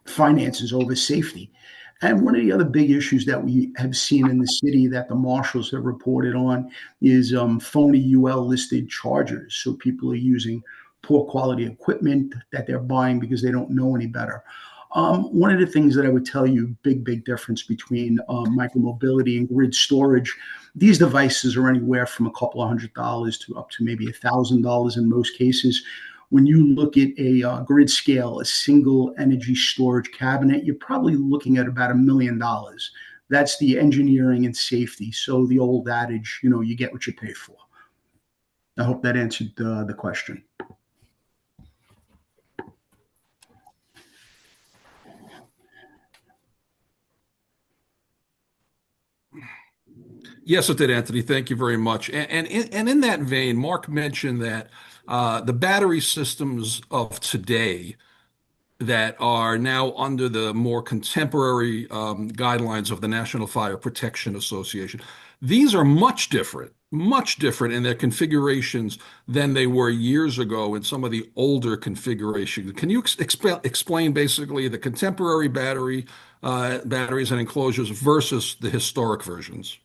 finances over safety. And one of the other big issues that we have seen in the city that the marshals have reported on is phony UL listed chargers. So people are using poor quality equipment that they're buying because they don't know any better. One of the things that I would tell you, big difference between micromobility and grid storage, these devices are anywhere from a couple of $100 to up to maybe $1,000 in most cases. When you look at a grid scale, a single energy storage cabinet, you're probably looking at about $1 million. That's the engineering and safety. So the old adage, you get what you pay for. I hope that answered the question. Yes, it did, Anthony. Thank you very much. And in that vein, Mark mentioned that the battery systems of today that are now under the more contemporary guidelines of the National Fire Protection Association. These are much different in their configurations than they were years ago in some of the older configurations. Can you explain basically the contemporary batteries and enclosures versus the historic versions?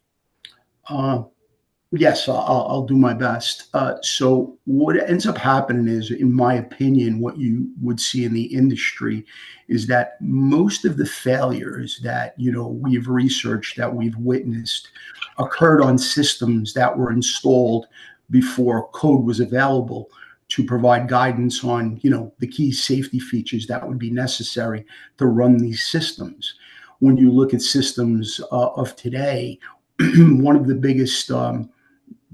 Yes, I'll do my best. So what ends up happening is, in my opinion, what you would see in the industry is that most of the failures that, we've researched, that we've witnessed, occurred on systems that were installed before code was available to provide guidance on, the key safety features that would be necessary to run these systems. When you look at systems of today, one of the biggest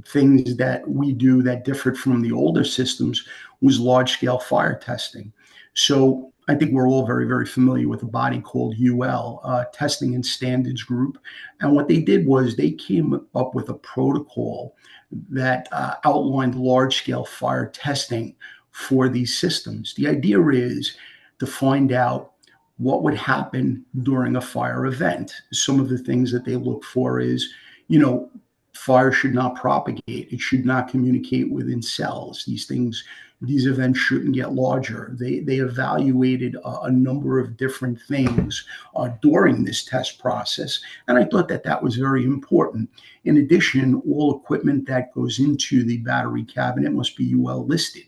things that we do that differed from the older systems was large scale fire testing. So I think we're all very, very familiar with a body called UL, Testing and Standards Group. And what they did was they came up with a protocol that outlined large scale fire testing for these systems. The idea is to find out what would happen during a fire event. Some of the things that they look for is, you know, fire should not propagate. It should not communicate within cells. These events shouldn't get larger. They evaluated a number of different things during this test process, and I thought that that was very important. In addition, all equipment that goes into the battery cabinet must be UL listed.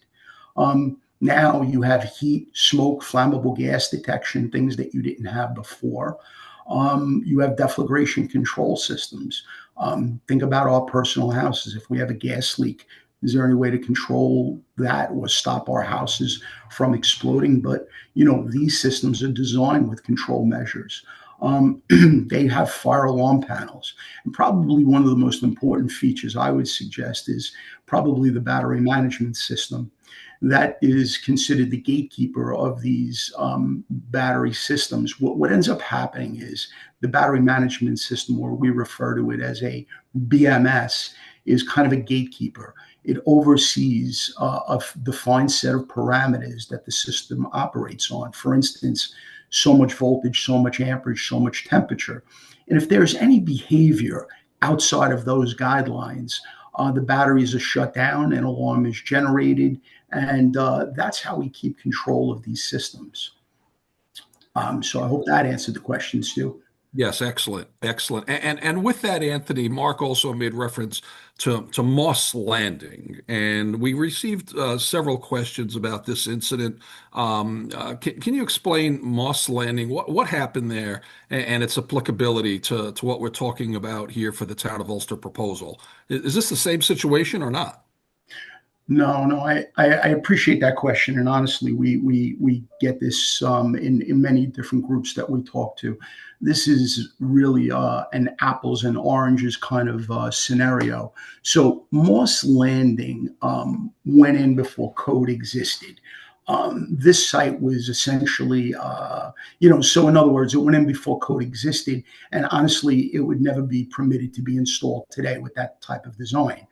Now you have heat, smoke, flammable gas detection, things that you didn't have before. You have deflagration control systems. Think about our personal houses. If we have a gas leak, is there any way to control that or stop our houses from exploding? But these systems are designed with control measures. They have fire alarm panels, and probably one of the most important features I would suggest is probably the battery management system. That is considered the gatekeeper of these battery systems. What ends up happening is the battery management system, or we refer to it as a BMS, is kind of a gatekeeper. It oversees a defined set of parameters that the system operates on. For instance, so much voltage, so much amperage, so much temperature. And if there's any behavior outside of those guidelines, the batteries are shut down, an alarm is generated, and that's how we keep control of these systems. So I hope that answered the question, Stu. Yes, excellent, excellent. And with that, Anthony, Mark also made reference to Moss Landing, and we received several questions about this incident. Can you explain Moss Landing? What happened there, and its applicability to what we're talking about here for the town of Ulster proposal? Is this the same situation or not? No, no, I appreciate that question, and honestly, we get this in many different groups that we talk to. This is really an apples and oranges kind of scenario. So Moss Landing went in before code existed. This site was essentially, so in other words, it went in before code existed, and honestly, it would never be permitted to be installed today with that type of design.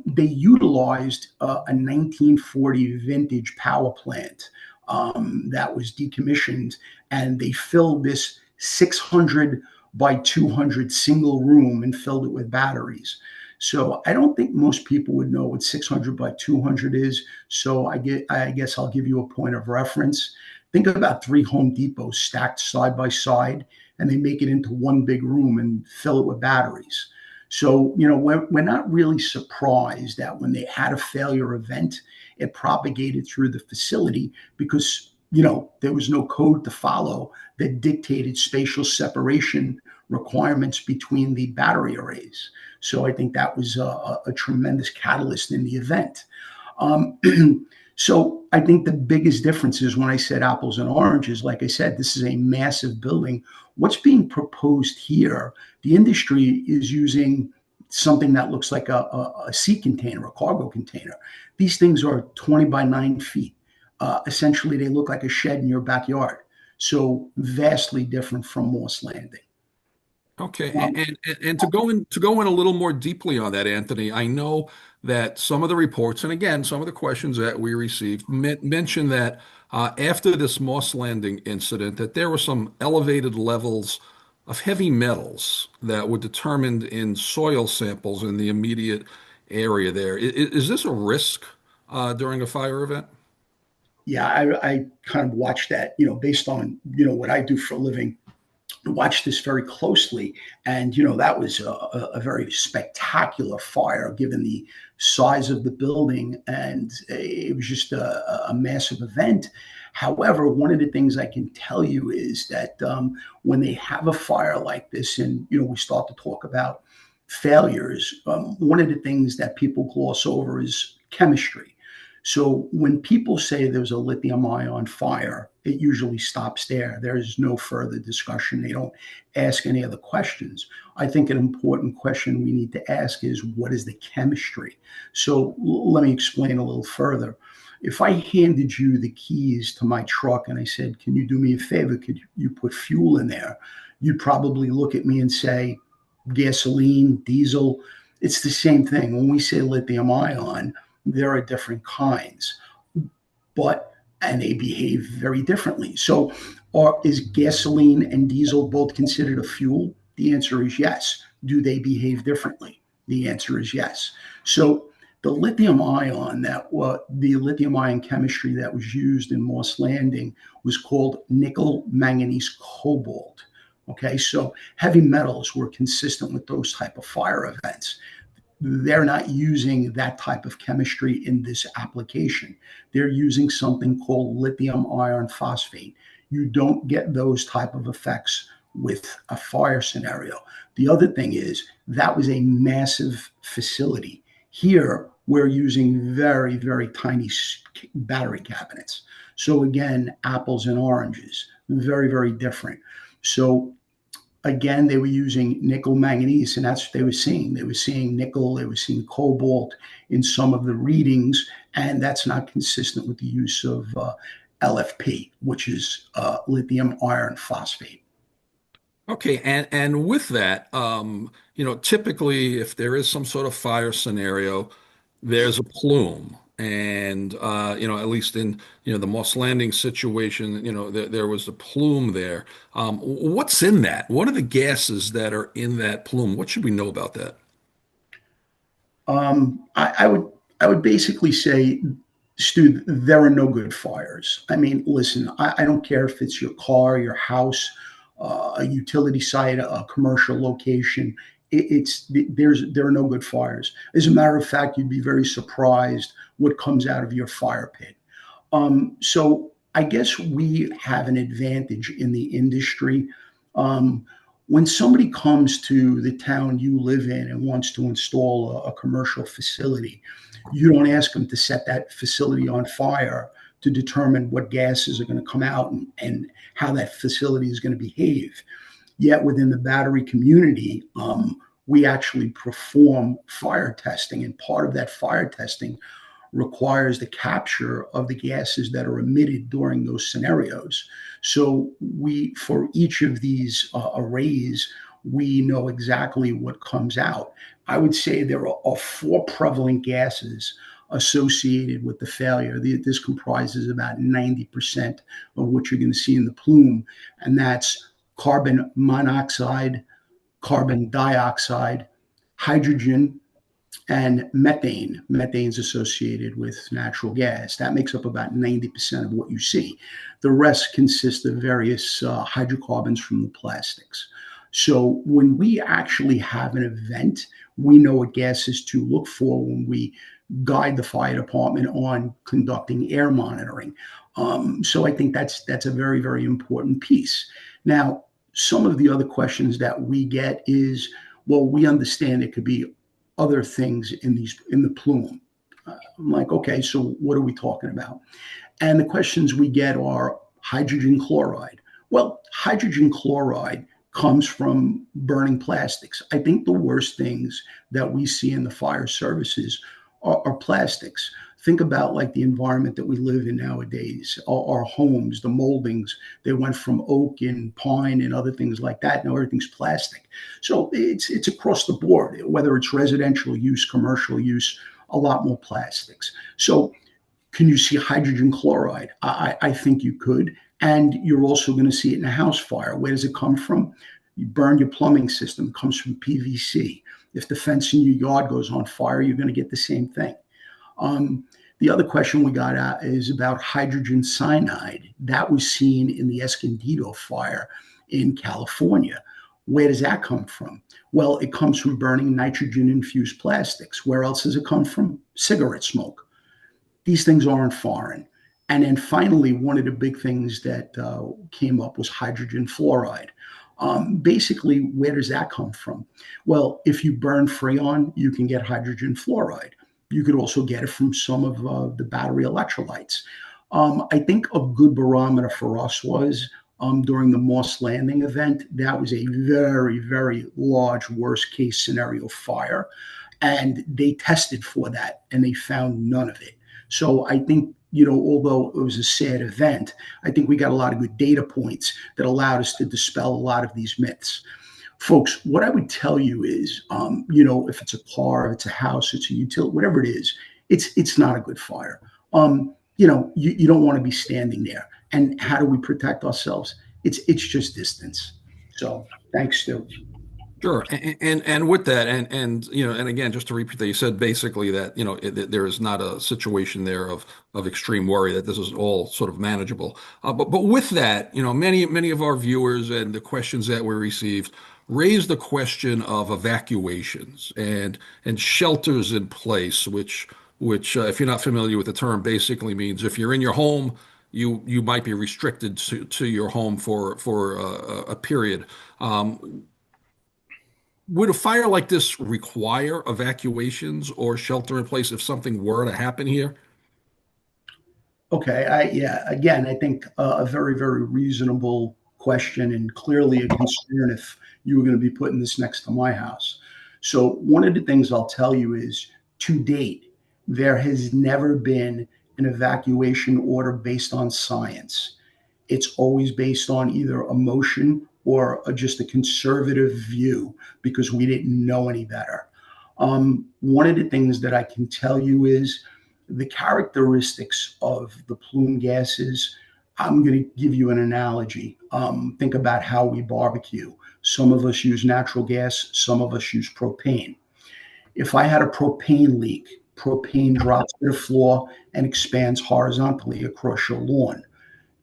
They utilized a 1940 vintage power plant that was decommissioned, and they filled this 600 by 200 single room and filled it with batteries. So I don't think most people would know what 600 by 200 is. So I guess I'll give you a point of reference. Think about three Home Depots stacked side by side, and they make it into one big room and fill it with batteries. So, we're not really surprised that when they had a failure event, it propagated through the facility because, there was no code to follow that dictated spatial separation requirements between the battery arrays. So I think that was a tremendous catalyst in the event. Um, so I think the biggest difference is when I said apples and oranges, like I said, this is a massive building. What's being proposed here, the industry is using something that looks like a sea container, a cargo container. These things are 20 by 9 feet. Essentially, they look like a shed in your backyard. So vastly different from Moss Landing. Okay, Um, and to go in a little more deeply on that, Anthony, I know that some of the reports, and again, some of the questions that we received mention that after this Moss Landing incident, that there were some elevated levels of heavy metals that were determined in soil samples in the immediate area there. Is this a risk during a fire event? yeah, I kind of watch that, based on, what I do for a living. watched this very closely, and that was a very spectacular fire given the size of the building, and it was just a massive event. However, one of the things I can tell you is that when they have a fire like this, and we start to talk about failures, one of the things that people gloss over is chemistry. So when people say there's a lithium ion fire, it usually stops there. There's no further discussion. They don't ask any other questions. I think an important question we need to ask is, what is the chemistry? So let me explain a little further. If I handed you the keys to my truck and I said, can you do me a favor? Could you put fuel in there? You'd probably look at me and say, gasoline, diesel. It's the same thing. When we say lithium ion, there are different kinds, and they behave very differently. So, is gasoline and diesel both considered a fuel? The answer is yes. Do they behave differently? The answer is yes. So, the lithium ion the lithium ion chemistry that was used in Moss Landing was called nickel manganese cobalt. Okay, so heavy metals were consistent with those type of fire events. They're not using that type of chemistry in this application. They're using something called lithium iron phosphate. You don't get those type of effects with a fire scenario. The other thing is that was a massive facility. Here, we're using very, very tiny battery cabinets. So again, apples and oranges, very, very different. So again, they were using nickel manganese, and that's what they were seeing. They were seeing nickel, they were seeing cobalt in some of the readings, and that's not consistent with the use of LFP, which is lithium iron phosphate. Okay, and with that, typically if there is some sort of fire scenario, there's a plume, and at least in the Moss Landing situation, there was a plume there. What's in that? What are the gases that are in that plume? What should we know about that? I would basically say, Stu, there are no good fires. I mean, listen, I don't care if it's your car, your house, a utility site, a commercial location. There are no good fires. As a matter of fact, you'd be very surprised what comes out of your fire pit. So I guess we have an advantage in the industry. Um, when somebody comes to the town you live in and wants to install a commercial facility, you don't ask them to set that facility on fire to determine what gases are going to come out and how that facility is going to behave. Yet within the battery community, we actually perform fire testing, and part of that fire testing requires the capture of the gases that are emitted during those scenarios. So for each of these arrays, we know exactly what comes out. I would say there are four prevalent gases associated with the failure. This comprises about 90% of what you're going to see in the plume, and that's carbon monoxide, carbon dioxide, hydrogen, and methane. Methane is associated with natural gas. That makes up about 90% of what you see. The rest consists of various hydrocarbons from the plastics. So when we actually have an event, we know what gases to look for when we guide the fire department on conducting air monitoring. So I think that's a very, very important piece. Now, some of the other questions that we get is, well, we understand it could be other things in the plume. I'm like, okay, so what are we talking about? And the questions we get are hydrogen chloride. Well, hydrogen chloride comes from burning plastics. I think the worst things that we see in the fire services are plastics. Think about like the environment that we live in nowadays, our homes, the moldings, they went from oak and pine and other things like that. Now everything's plastic. So it's across the board, whether it's residential use, commercial use, a lot more plastics. So can you see hydrogen chloride? I think you could. And you're also going to see it in a house fire. Where does it come from? You burn your plumbing system, it comes from PVC. If the fence in your yard goes on fire, you're going to get the same thing. The other question we got at is about hydrogen cyanide. That was seen in the Escondido fire in California. Where does that come from? Well, it comes from burning nitrogen infused plastics. Where else does it come from? Cigarette smoke. These things aren't foreign. And then finally, one of the big things that came up was hydrogen fluoride. Basically, where does that come from? Well, if you burn Freon, you can get hydrogen fluoride. You could also get it from some of the battery electrolytes. I think a good barometer for us was during the Moss Landing event. That was a very, very large worst case scenario fire. And they tested for that and they found none of it. So I think, although it was a sad event, I think we got a lot of good data points that allowed us to dispel a lot of these myths. Folks, what I would tell you is, if it's a car, if it's a house, it's a utility, whatever it is, it's not a good fire. You don't want to be standing there. And how do we protect ourselves? It's just distance. So thanks, Stu. Sure, and with that, and and again, just to repeat that, you said basically that there is not a situation there of extreme worry, that this is all sort of manageable. But with that, many of our viewers and the questions that we received raised the question of evacuations and shelters in place, which if you're not familiar with the term, basically means if you're in your home, you might be restricted to your home for a period. Would a fire like this require evacuations or shelter in place if something were to happen here? Okay. Yeah. Again, I think a very, very reasonable question and clearly a concern if you were going to be putting this next to my house. So, one of the things I'll tell you is to date, there has never been an evacuation order based on science. It's always based on either emotion or just a conservative view because we didn't know any better. One of the things that I can tell you is the characteristics of the plume gases. I'm going to give you an analogy. Think about how we barbecue. Some of us use natural gas, some of us use propane. If I had a propane leak, propane drops to the floor and expands horizontally across your lawn.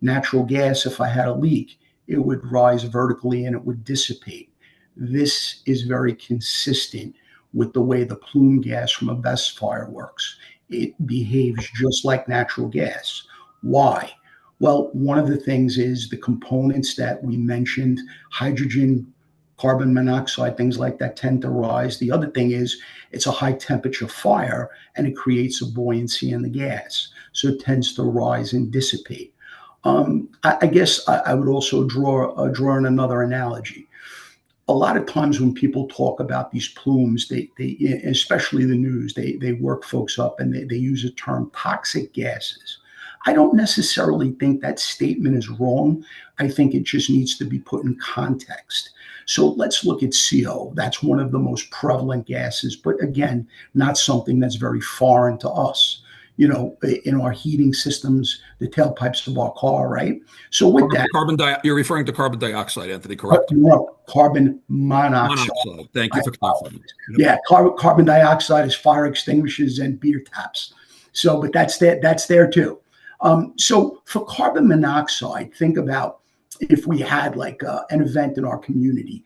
Natural gas, if I had a leak, it would rise vertically and it would dissipate. This is very consistent with the way the plume gas from a best fire works. It behaves just like natural gas. Why? Well, one of the things is the components that we mentioned, hydrogen, carbon monoxide, things like that tend to rise. The other thing is it's a high temperature fire and it creates a buoyancy in the gas. So it tends to rise and dissipate. I guess I would also draw in another analogy. A lot of times when people talk about these plumes, they especially the news, they work folks up and they use a term toxic gases. I don't necessarily think that statement is wrong. I think it just needs to be put in context. So let's look at CO. That's one of the most prevalent gases, but again, not something that's very foreign to us. In our heating systems, the tailpipes of our car, right? So with that, You're referring to carbon dioxide, Anthony, correct? no, carbon monoxide. Monoxide. Thank you for clarifying. Yeah, carbon dioxide is fire extinguishers and beer taps. So, but that's there too. So for carbon monoxide, think about if we had like an event in our community.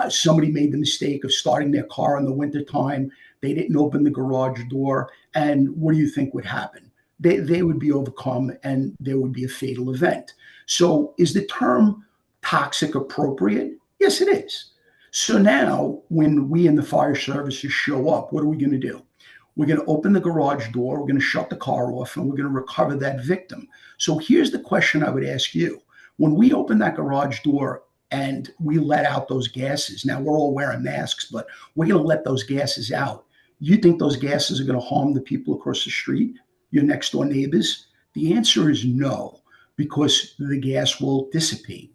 Somebody made the mistake of starting their car in the wintertime. They didn't open the garage door. And what do you think would happen? They would be overcome and there would be a fatal event. So is the term toxic appropriate? Yes, it is. So now when we in the fire services show up, what are we going to do? We're going to open the garage door, we're going to shut the car off, and we're going to recover that victim. So here's the question I would ask you. When we open that garage door and we let out those gases, now we're all wearing masks, but we're going to let those gases out. You think those gases are going to harm the people across the street, your next door neighbors? The answer is no, because the gas will dissipate.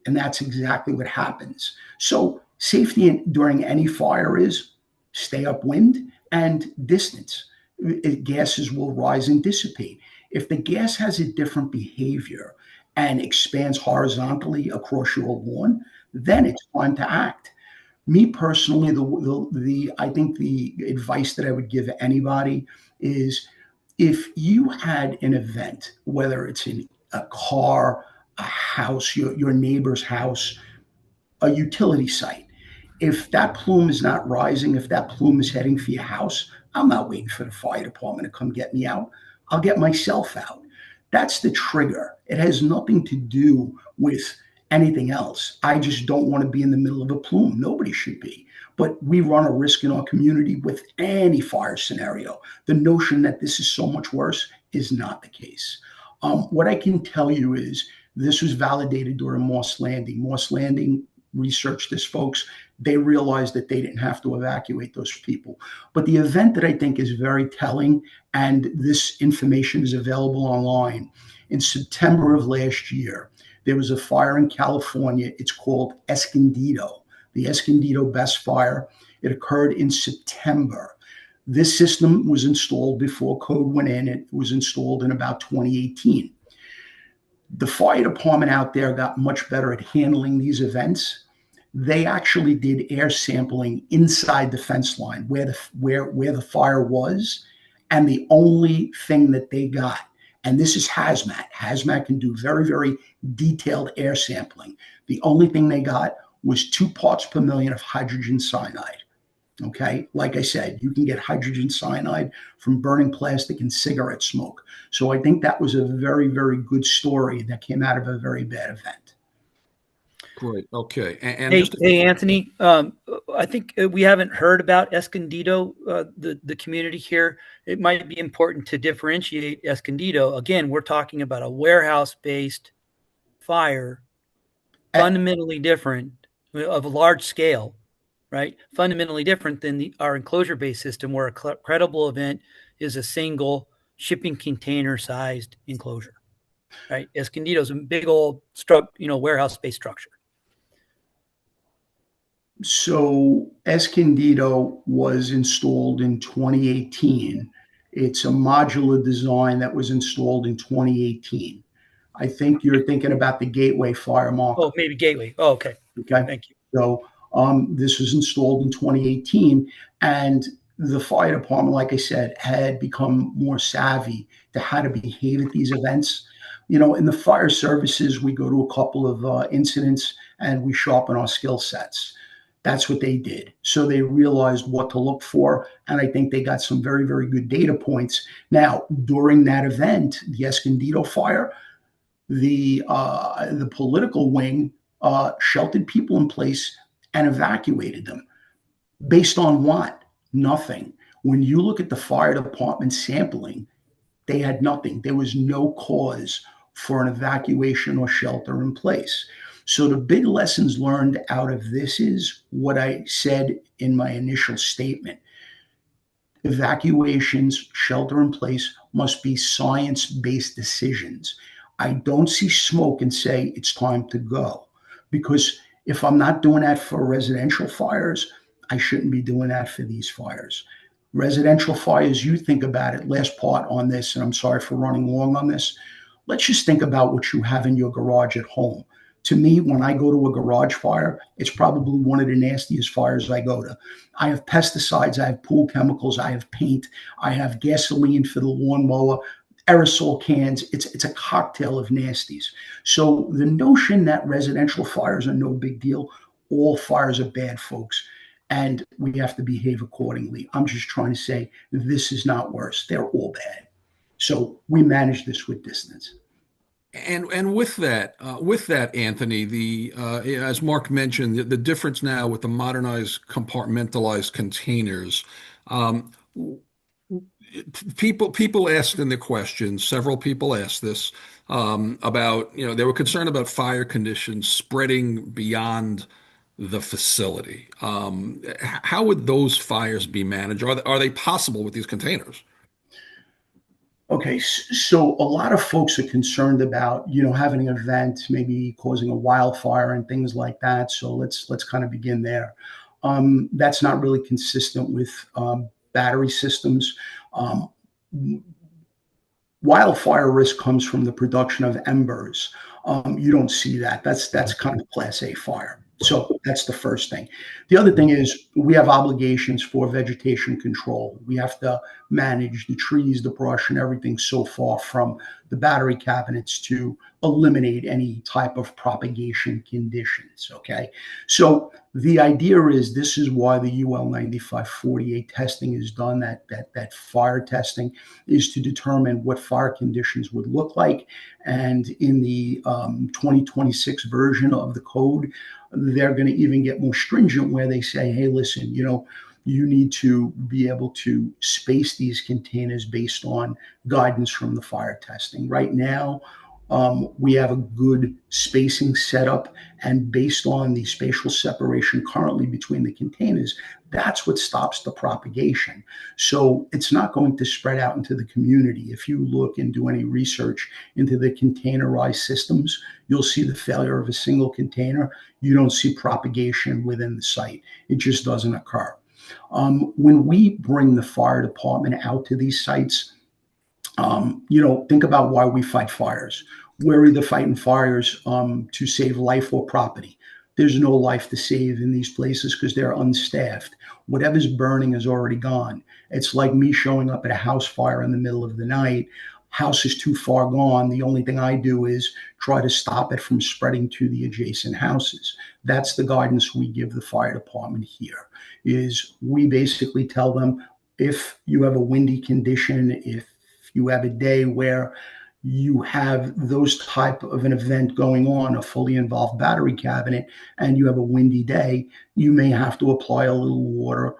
And that's exactly what happens. So safety during any fire is stay upwind and distance. Gases will rise and dissipate. If the gas has a different behavior and expands horizontally across your lawn, then it's time to act. Me personally, I think the advice that I would give anybody is if you had an event, whether it's in a car, a house, your neighbor's house, a utility site. If that plume is not rising, if that plume is heading for your house, I'm not waiting for the fire department to come get me out. I'll get myself out. That's the trigger. It has nothing to do with anything else. I just don't want to be in the middle of a plume. Nobody should be. But we run a risk in our community with any fire scenario. The notion that this is so much worse is not the case. What I can tell you is this was validated during Moss Landing. Moss Landing researched this, folks. They realized that they didn't have to evacuate those people. But the event that I think is very telling, and this information is available online, in September of last year, there was a fire in California. It's called Escondido, the Escondido Best Fire. It occurred in September. This system was installed before code went in. It was installed in about 2018. The fire department out there got much better at handling these events. They actually did air sampling inside the fence line where the fire was, and the only thing that they got, and this is hazmat. Hazmat can do very, very detailed air sampling. The only thing they got was 2 parts per million of hydrogen cyanide. Okay, like I said, you can get hydrogen cyanide from burning plastic and cigarette smoke. So I think that was a very, very good story that came out of a very bad event. Great. Okay. And Hey, just hey, Anthony. I think we haven't heard about Escondido, the community here. It might be important to differentiate Escondido. Again, we're talking about a warehouse-based fire, fundamentally different, of a large scale, right? Fundamentally different than our enclosure-based system, where a credible event is a single shipping container-sized enclosure, right? Escondido is a big old, warehouse-based structure. So Escondido was installed in 2018. It's a modular design that was installed in 2018. I think you're thinking about the Gateway Fire, Mark. Oh, maybe Gateway. Oh, okay. Okay. Thank you. So this was installed in 2018, and the fire department, like I said, had become more savvy to how to behave at these events. You know, in the fire services, we go to a couple of incidents and we sharpen our skill sets. That's what they did. So they realized what to look for, and I think they got some very, very good data points. Now, during that event, the Escondido fire, the political wing sheltered people in place and evacuated them. Based on what? Nothing. When you look at the fire department sampling, they had nothing. There was no cause for an evacuation or shelter in place. So the big lessons learned out of this is what I said in my initial statement. Evacuations, shelter in place must be science-based decisions. I don't see smoke and say it's time to go, because if I'm not doing that for residential fires, I shouldn't be doing that for these fires. Residential fires, you think about it, last part on this, and I'm sorry for running long on this. Let's just think about what you have in your garage at home. To me, when I go to a garage fire, it's probably one of the nastiest fires I go to. I have pesticides, I have pool chemicals, I have paint, I have gasoline for the lawnmower, aerosol cans. It's a cocktail of nasties. So the notion that residential fires are no big deal, all fires are bad, folks, and we have to behave accordingly. I'm just trying to say this is not worse. They're all bad. So we manage this with distance. And with that, Anthony, the as Mark mentioned, the difference now with the modernized compartmentalized containers. Um, people asked in the questions. Several people asked this about, they were concerned about fire conditions spreading beyond the facility. How would those fires be managed? Are they possible with these containers? Okay, so a lot of folks are concerned about, having an event, maybe causing a wildfire and things like that. So let's kind of begin there. That's not really consistent with battery systems. Um, Wildfire risk comes from the production of embers. You don't see that. That's kind of Class A fire. So that's the first thing. The other thing is we have obligations for vegetation control. We have to manage the trees, the brush, and everything so far from the battery cabinets to eliminate any type of propagation conditions. Okay. So the idea is this is why the UL 9548 testing is done, that fire testing is to determine what fire conditions would look like. And in the 2026 version of the code, they're going to even get more stringent where they say, hey, listen, you need to be able to space these containers based on guidance from the fire testing. Right now, we have a good spacing setup, and based on the spatial separation currently between the containers, that's what stops the propagation. So it's not going to spread out into the community. If you look and do any research into the containerized systems, you'll see the failure of a single container. You don't see propagation within the site. It just doesn't occur. When we bring the fire department out to these sites, think about why we fight fires. We're either fighting fires to save life or property. There's no life to save in these places because they're unstaffed. Whatever's burning is already gone. It's like me showing up at a house fire in the middle of the night. House is too far gone. The only thing I do is try to stop it from spreading to the adjacent houses. That's the guidance we give the fire department here, is we basically tell them, if you have a windy condition, if you have a day where you have those type of an event going on, a fully involved battery cabinet, and you have a windy day, you may have to apply a little water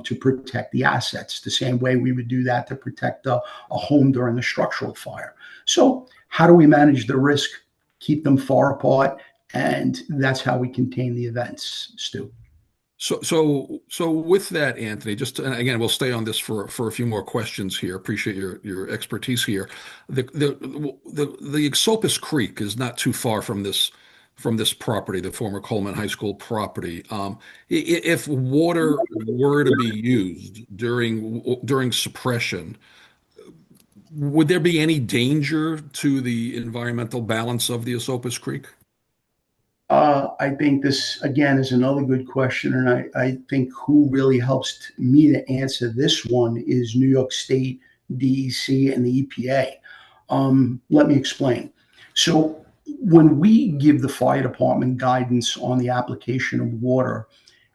to protect the assets, the same way we would do that to protect a home during a structural fire. So how do we manage the risk, keep them far apart? And that's how we contain the events, Stu. So with that, Anthony, and again, we'll stay on this for a few more questions here. Appreciate your expertise here. The Exopus Creek is not too far from this property, the former Coleman High School property. If water were to be used during suppression, would there be any danger to the environmental balance of the Esopus Creek? I think this, again, is another good question. And I think who really helps me to answer this one is New York State, DEC, and the EPA. Let me explain. So, when we give the fire department guidance on the application of water,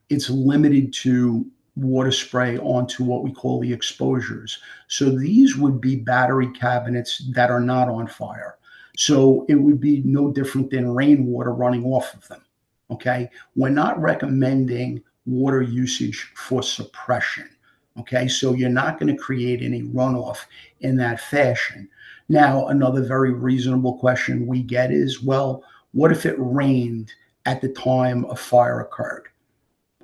it's limited to water spray onto what we call the exposures. So these would be battery cabinets that are not on fire. So it would be no different than rainwater running off of them. Okay. We're not recommending water usage for suppression. Okay. So you're not going to create any runoff in that fashion. Now, another very reasonable question we get is, well, what if it rained at the time a fire occurred?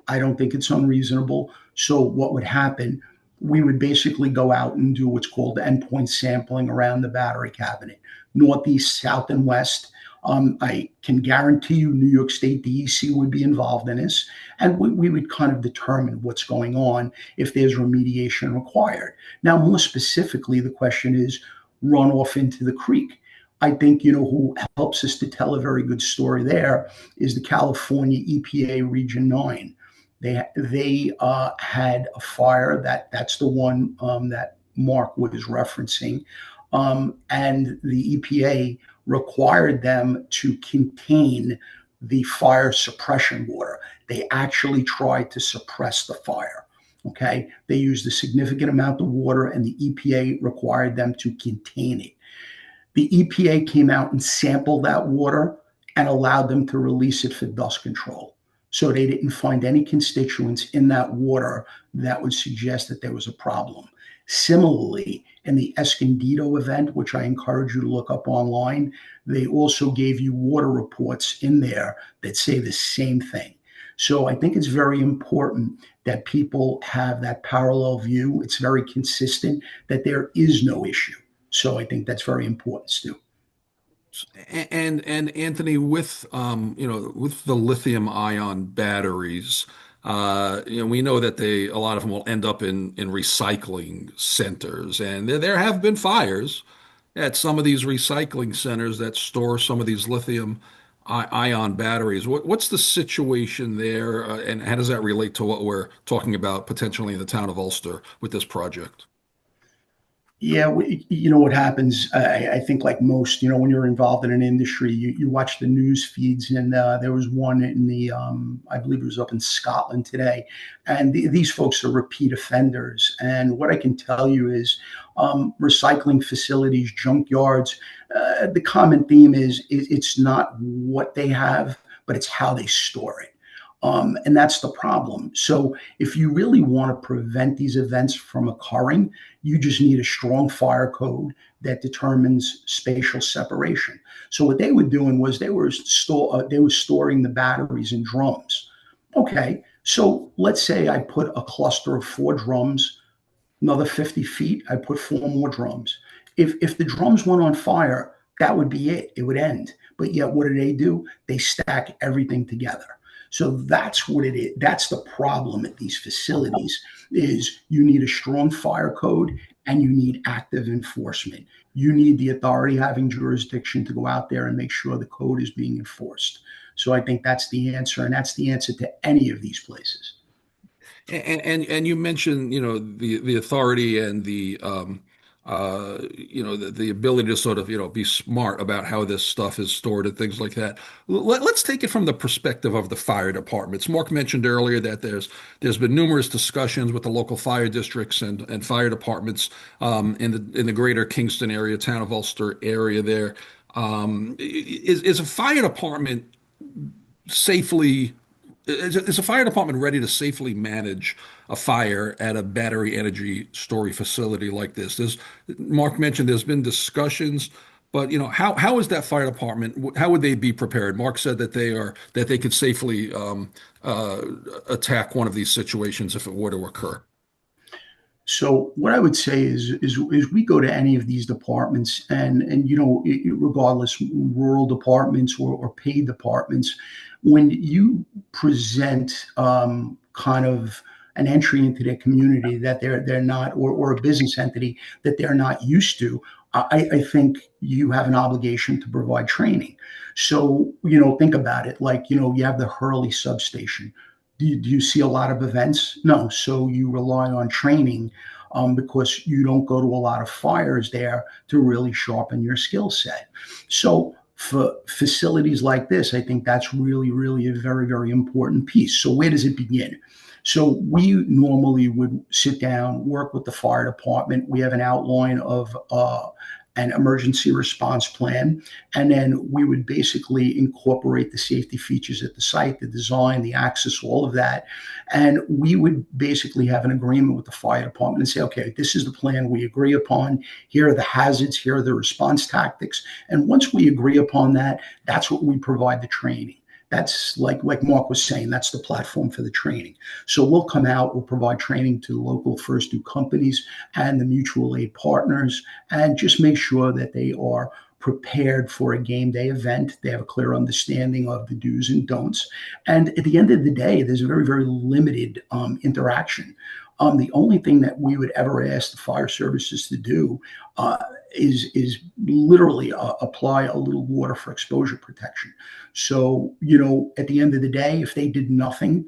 I don't think it's unreasonable. So what would happen? We would basically go out and do what's called endpoint sampling around the battery cabinet, northeast, south, and west. I can guarantee you New York State DEC would be involved in this, and we would kind of determine what's going on if there's remediation required. Now, more specifically, the question is runoff into the creek. I think, who helps us to tell a very good story there is the California EPA Region 9. They had a fire that's the one that Mark was referencing, and the EPA required them to contain the fire suppression water. They actually tried to suppress the fire. Okay, they used a significant amount of water, and the EPA required them to contain it. The EPA came out and sampled that water and allowed them to release it for dust control. So they didn't find any constituents in that water that would suggest that there was a problem. Similarly, in the Escondido event, which I encourage you to look up online, they also gave you water reports in there that say the same thing. So I think it's very important that people have that parallel view. It's very consistent that there is no issue. So I think that's very important, Stu. And Anthony, with the lithium ion batteries, we know that a lot of them will end up in recycling centers, and there have been fires at some of these recycling centers that store some of these lithium ion batteries. What's the situation there, and how does that relate to what we're talking about potentially in the town of Ulster with this project? Yeah, you know what happens? I think, like most, when you're involved in an industry, you watch the news feeds, and there was one in I believe it was up in Scotland today, and these folks are repeat offenders. And what I can tell you is, recycling facilities, junkyards, the common theme is it's not what they have, but it's how they store it. And that's the problem. So, if you really want to prevent these events from occurring, you just need a strong fire code that determines spatial separation. So what they were doing was they were storing the batteries in drums. Okay, so let's say I put a cluster of 4 drums, another 50 feet, I put 4 more drums. If the drums went on fire, that would be it. It would end. But yet, what do? They stack everything together. So that's what it is. That's the problem at these facilities is you need a strong fire code and you need active enforcement. You need the authority having jurisdiction to go out there and make sure the code is being enforced. So I think that's the answer, and that's the answer to any of these places. And you mentioned, the authority and the ability to sort of, be smart about how this stuff is stored and things like that. Let's take it from the perspective of the fire departments. Mark mentioned earlier that there's been numerous discussions with the local fire districts and fire departments in the greater Kingston area, town of Ulster area there. Is a fire department safely is a fire department ready to safely manage a fire at a battery energy storage facility like this? Mark mentioned there's been discussions, but how is that fire department? How would they be prepared? Mark said that they could safely attack one of these situations if it were to occur. So what I would say is we go to any of these departments, and regardless, rural departments or paid departments, when you present kind of an entry into their community that they're not, or a business entity that they're not used to, I think you have an obligation to provide training. So think about it, like you have the Hurley substation. Do you see a lot of events? No. So you rely on training, because you don't go to a lot of fires there to really sharpen your skill set. So for facilities like this, I think that's really, really a very, very important piece. So where does it begin? So we normally would sit down, work with the fire department. We have an outline of an emergency response plan, and then we would basically incorporate the safety features at the site, the design, the access, all of that. And we would basically have an agreement with the fire department and say, okay, this is the plan we agree upon. Here are the hazards. Here are the response tactics. And once we agree upon that, that's what we provide the training. That's like Mark was saying, that's the platform for the training. So we'll come out, we'll provide training to local first due companies and the mutual aid partners, and just make sure that they are prepared for a game day event. They have a clear understanding of the do's and don'ts. And at the end of the day, there's a very, very limited interaction. The only thing that we would ever ask the fire services to do is literally apply a little water for exposure protection. So, at the end of the day, if they did nothing,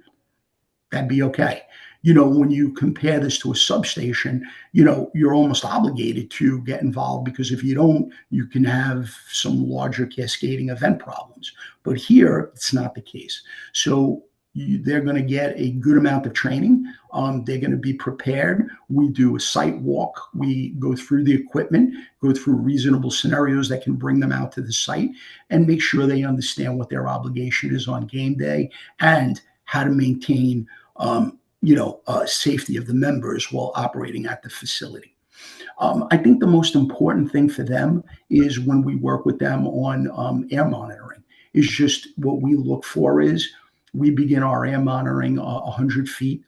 that'd be okay. When you compare this to a substation, you're almost obligated to get involved, because if you don't, you can have some larger cascading event problems. But here, it's not the case. So they're going to get a good amount of training. They're going to be prepared. We do a site walk. We go through the equipment, go through reasonable scenarios that can bring them out to the site, and make sure they understand what their obligation is on game day and how to maintain safety of the members while operating at the facility. I think the most important thing for them is when we work with them on air monitoring, is just what we look for is we begin our air monitoring 100 feet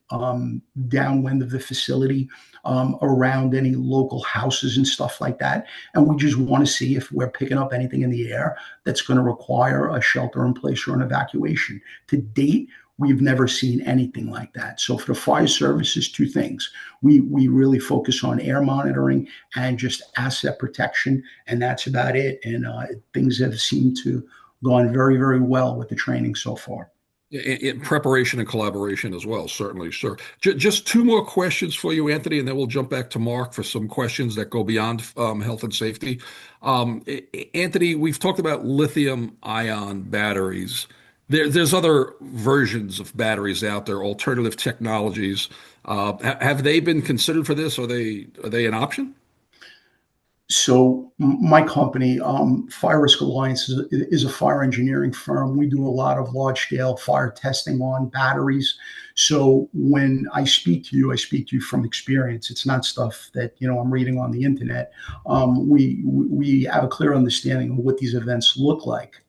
downwind of the facility, around any local houses and stuff like that. And we just want to see if we're picking up anything in the air that's going to require a shelter in place or an evacuation. To date, we've never seen anything like that. So for the fire services, 2 things. We really focus on air monitoring and just asset protection, and that's about it. And things have seemed to gone very, very well with the training so far. In preparation and collaboration as well, certainly, sure. Just two more questions for you, Anthony, and then we'll jump back to Mark for some questions that go beyond health and safety. Anthony, we've talked about lithium-ion batteries. There's other versions of batteries out there, alternative technologies. Have they been considered for this? Are they an option? So my company, Fire Risk Alliance, is a fire engineering firm. We do a lot of large scale fire testing on batteries. So when I speak to you, I speak to you from experience. It's not stuff that I'm reading on the internet. We have a clear understanding of what these events look like.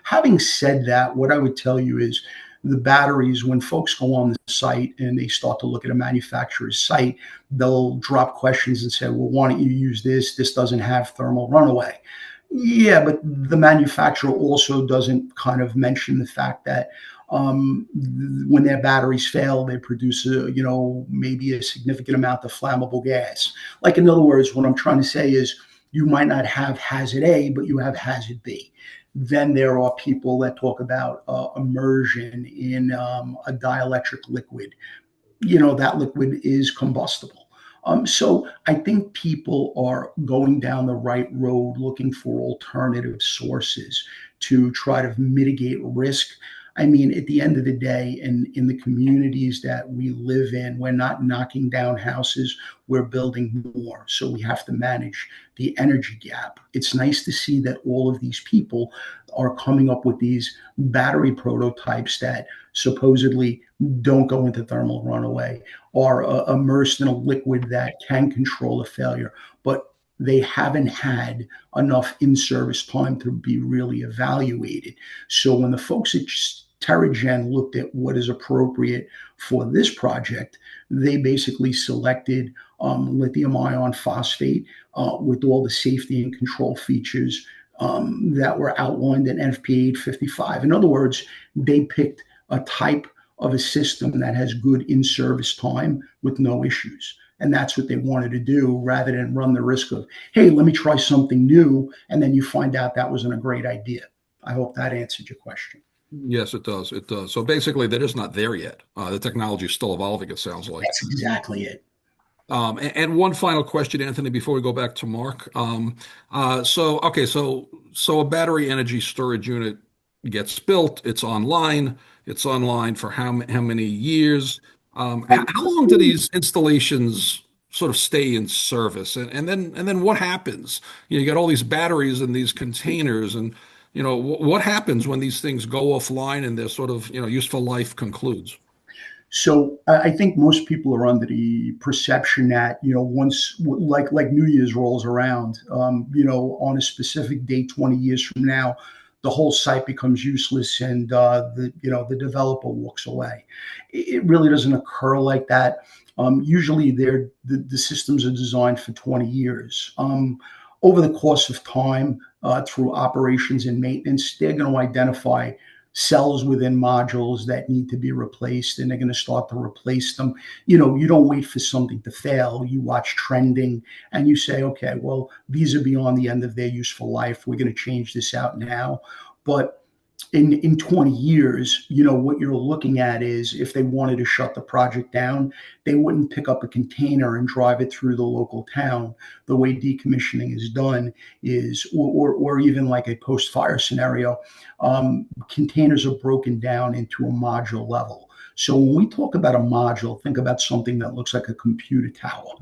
Having said that, what I would tell you is the batteries, when folks go on the site and they start to look at a manufacturer's site, they'll drop questions and say, well, why don't you use this? This doesn't have thermal runaway. Yeah, but the manufacturer also doesn't kind of mention the fact that when their batteries fail, they produce maybe a significant amount of flammable gas. Like, in other words, what I'm trying to say is you might not have hazard A, but you have hazard B. Then there are people that talk about immersion in a dielectric liquid. That liquid is combustible. So I think people are going down the right road looking for alternative sources to try to mitigate risk. I mean, at the end of the day, in the communities that we live in, we're not knocking down houses, we're building more. So we have to manage the energy gap. It's nice to see that all of these people are coming up with these battery prototypes that supposedly don't go into thermal runaway, are immersed in a liquid that can control a failure, but they haven't had enough in-service time to be really evaluated. So when the folks at Terra-Gen looked at what is appropriate for this project, they basically selected lithium ion phosphate with all the safety and control features that were outlined in NFPA 855. In other words, they picked a type of a system that has good in-service time with no issues. And that's what they wanted to do rather than run the risk of, hey, let me try something new. And then you find out that wasn't a great idea. I hope that answered your question. Yes, it does. It does. So basically, they're just not there yet. The technology is still evolving, it sounds like. That's exactly it. And one final question, Anthony, before we go back to Mark. So a battery energy storage unit gets built. It's online. It's online for how many years? How long do these installations sort of stay in service? And then what happens? You got all these batteries in these containers, and what happens when these things go offline and their sort of useful life concludes? So I think most people are under the perception that once like New Year's rolls around, on a specific date 20 years from now, the whole site becomes useless and the developer walks away. It really doesn't occur like that. Usually, the systems are designed for 20 years. Over the course of time, through operations and maintenance, they're going to identify cells within modules that need to be replaced, and they're going to start to replace them. You don't wait for something to fail. You watch trending and you say, okay, well, these are beyond the end of their useful life. We're going to change this out now. But in 20 years, what you're looking at is if they wanted to shut the project down, they wouldn't pick up a container and drive it through the local town. The way decommissioning is done is, or even like a post-fire scenario, containers are broken down into a module level. So when we talk about a module, think about something that looks like a computer tower.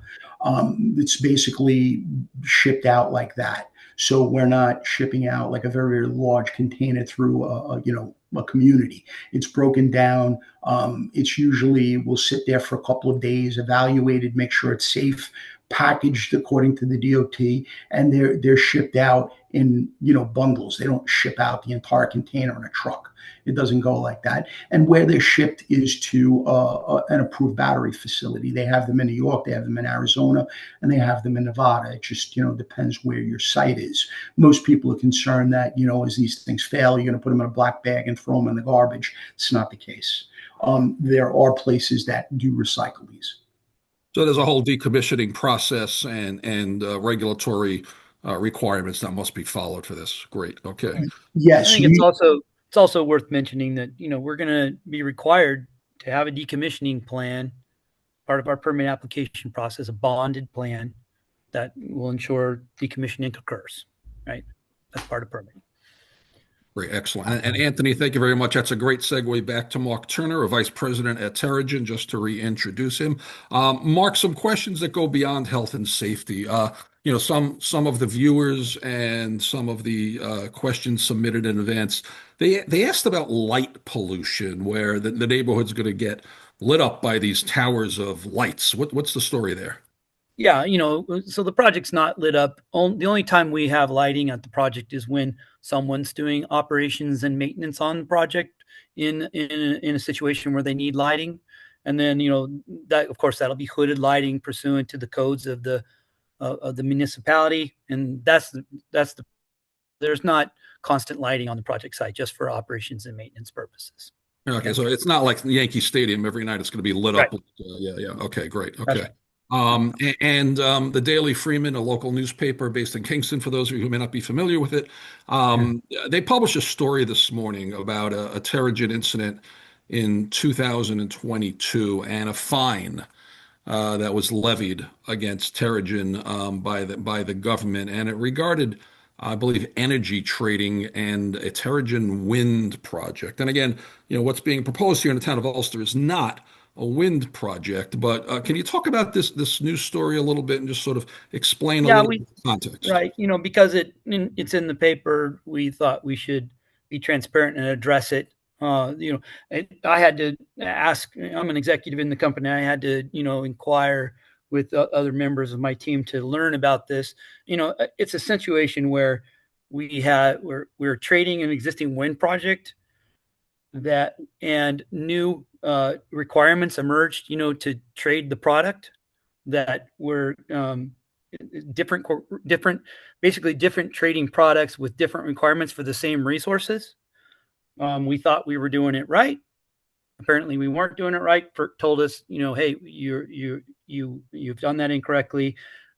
It's basically shipped out like that. So we're not shipping out like a very, very large container through a community. It's broken down. It's usually will sit there for a couple of days, evaluated, make sure it's safe, packaged according to the DOT, and they're shipped out in bundles. They don't ship out the entire container in a truck. It doesn't go like that. And where they're shipped is to an approved battery facility. They have them in New York, they have them in Arizona, and they have them in Nevada. It just depends where your site is. Most people are concerned that as these things fail, you're going to put them in a black bag and throw them in the garbage. It's not the case. There are places that do recycle these. So there's a whole decommissioning process and regulatory requirements that must be followed for this. Great. Okay. I Yes, think it's also worth mentioning that we're going to be required to have a decommissioning plan, part of our permit application process, a bonded plan that will ensure decommissioning occurs. Right, that's part of permitting. Great, excellent. And Anthony, thank you very much. That's a great segue back to Mark Turner, a vice president at Terra-Gen, just to reintroduce him. Mark, some questions that go beyond health and safety. Some of the viewers and some of the questions submitted in advance, they asked about light pollution, where the neighborhood's going to get lit up by these towers of lights. What's the story there? Yeah, so the project's not lit up. The only time we have lighting at the project is when someone's doing operations and maintenance on the project in a situation where they need lighting. And then, that of course that'll be hooded lighting pursuant to the codes of the municipality. And there's not constant lighting on the project site just for operations and maintenance purposes. Okay, so it's not like Yankee Stadium every night. It's going to be lit Right. up. Yeah, yeah. Okay, great. That's Okay. right. The Daily Freeman, a local newspaper based in Kingston, for those of you who may not be familiar with it, they published a story this morning about a Terra-Gen incident in 2022 and a fine that was levied against Terra-Gen by the government, and it regarded, I believe, energy trading and a Terra-Gen wind project. And again, what's being proposed here in the town of Ulster is not a wind project, but can you talk about this news story a little bit and just sort of explain a Yeah, little bit of context? right. Because it's in the paper, we thought we should be transparent and address it. I had to ask. I'm an executive in the company. I had to, inquire with other members of my team to learn about this. It's a situation where we're trading an existing wind project and new requirements emerged, to trade the product that were different, basically different trading products with different requirements for the same resources. We thought we were doing it right. Apparently, we weren't doing it right. FERC told us, hey, you've done that incorrectly.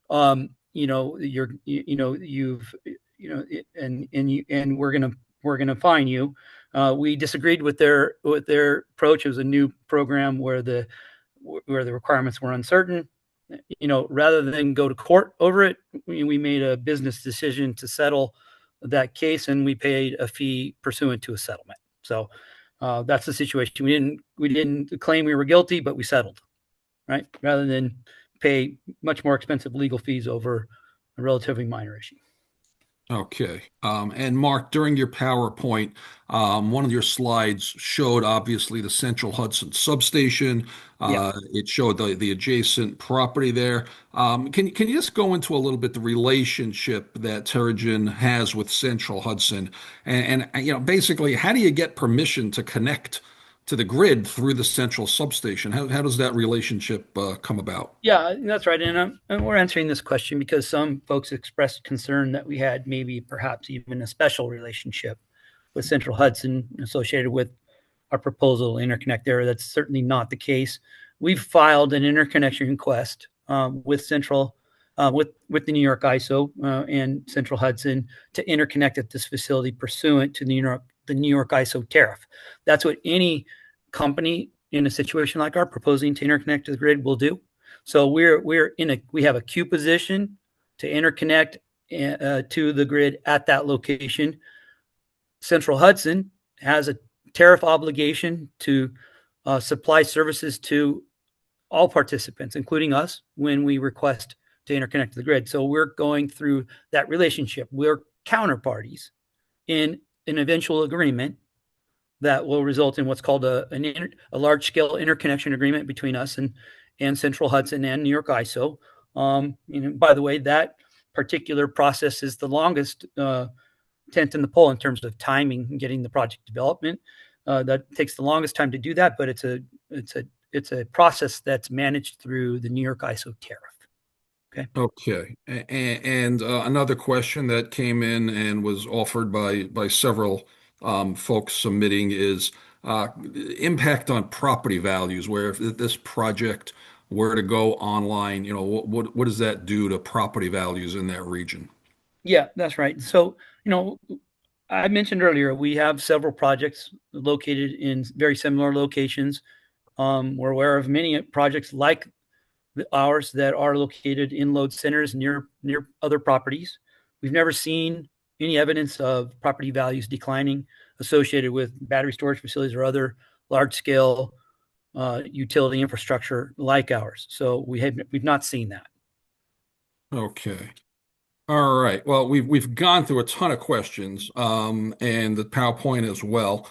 And we're gonna fine you. We disagreed with their approach. It was a new program where the requirements were uncertain. Rather than go to court over it, we made a business decision to settle that case, and we paid a fee pursuant to a settlement. So that's the situation. We didn't claim we were guilty, but we settled, right? Rather than pay much more expensive legal fees over a relatively minor issue. Okay. And Mark, during your PowerPoint, one of your slides showed obviously the Central Hudson substation. Yeah. It showed the adjacent property there. Can you just go into a little bit the relationship that Terra-Gen has with Central Hudson, and basically how do you get permission to connect to the grid through the central substation? How does that relationship come about? Yeah, that's right. And we're answering this question because some folks expressed concern that we had maybe perhaps even a special relationship with Central Hudson associated with our proposal to interconnect there. That's certainly not the case. We've filed an interconnection request with Central, with the New York ISO and Central Hudson to interconnect at this facility pursuant to the New York ISO tariff. That's what any company in a situation like our proposing to interconnect to the grid will do. So we have a queue position to interconnect to the grid at that location. Central Hudson has a tariff obligation to supply services to all participants, including us, when we request to interconnect to the grid. So we're going through that relationship. We're counterparties in an eventual agreement that will result in what's called a large-scale interconnection agreement between us and Central Hudson and New York ISO. By the way, that particular process is the longest tent in the pole in terms of timing and getting the project development. That takes the longest time to do that, but it's a process that's managed through the New York ISO tariff. Okay. Okay. And another question that came in and was offered by several folks submitting is impact on property values, where if this project were to go online, what does that do to property values in that region? Yeah, that's right. So, I mentioned earlier we have several projects located in very similar locations. We're aware of many projects like ours that are located in load centers near other properties. We've never seen any evidence of property values declining associated with battery storage facilities or other large scale utility infrastructure like ours. So we've not seen that. Okay. All right. Well, we've gone through a ton of questions, and the PowerPoint as well.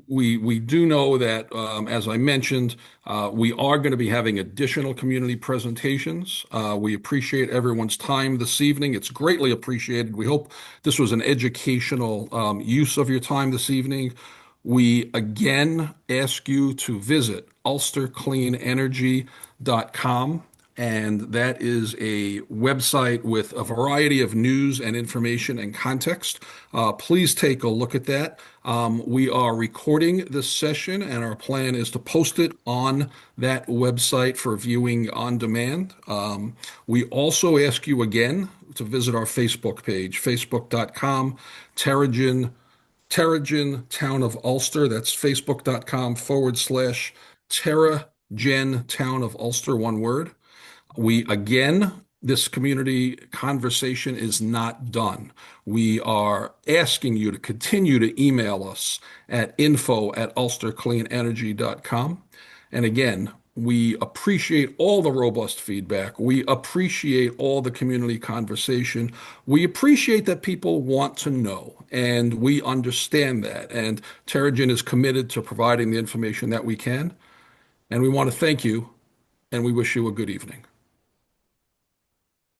We do know that, as I mentioned, we are going to be having additional community presentations. We appreciate everyone's time this evening. It's greatly appreciated. We hope this was an educational use of your time this evening. We again ask you to visit ulstercleanenergy.com, and that is a website with a variety of news and information and context. Please take a look at that. We are recording this session, and our plan is to post it on that website for viewing on demand. We also ask you again to visit our Facebook page, facebook.com, Terra-Gen Town of Ulster. That's facebook.com/Terra-Gen Town of Ulster, one word. This community conversation is not done. We are asking you to continue to email us at info@ulstercleanenergy.com. And again, we appreciate all the robust feedback. We appreciate all the community conversation. We appreciate that people want to know, and we understand that. And Terra-Gen is committed to providing the information that we can. And we want to thank you, and we wish you a good evening.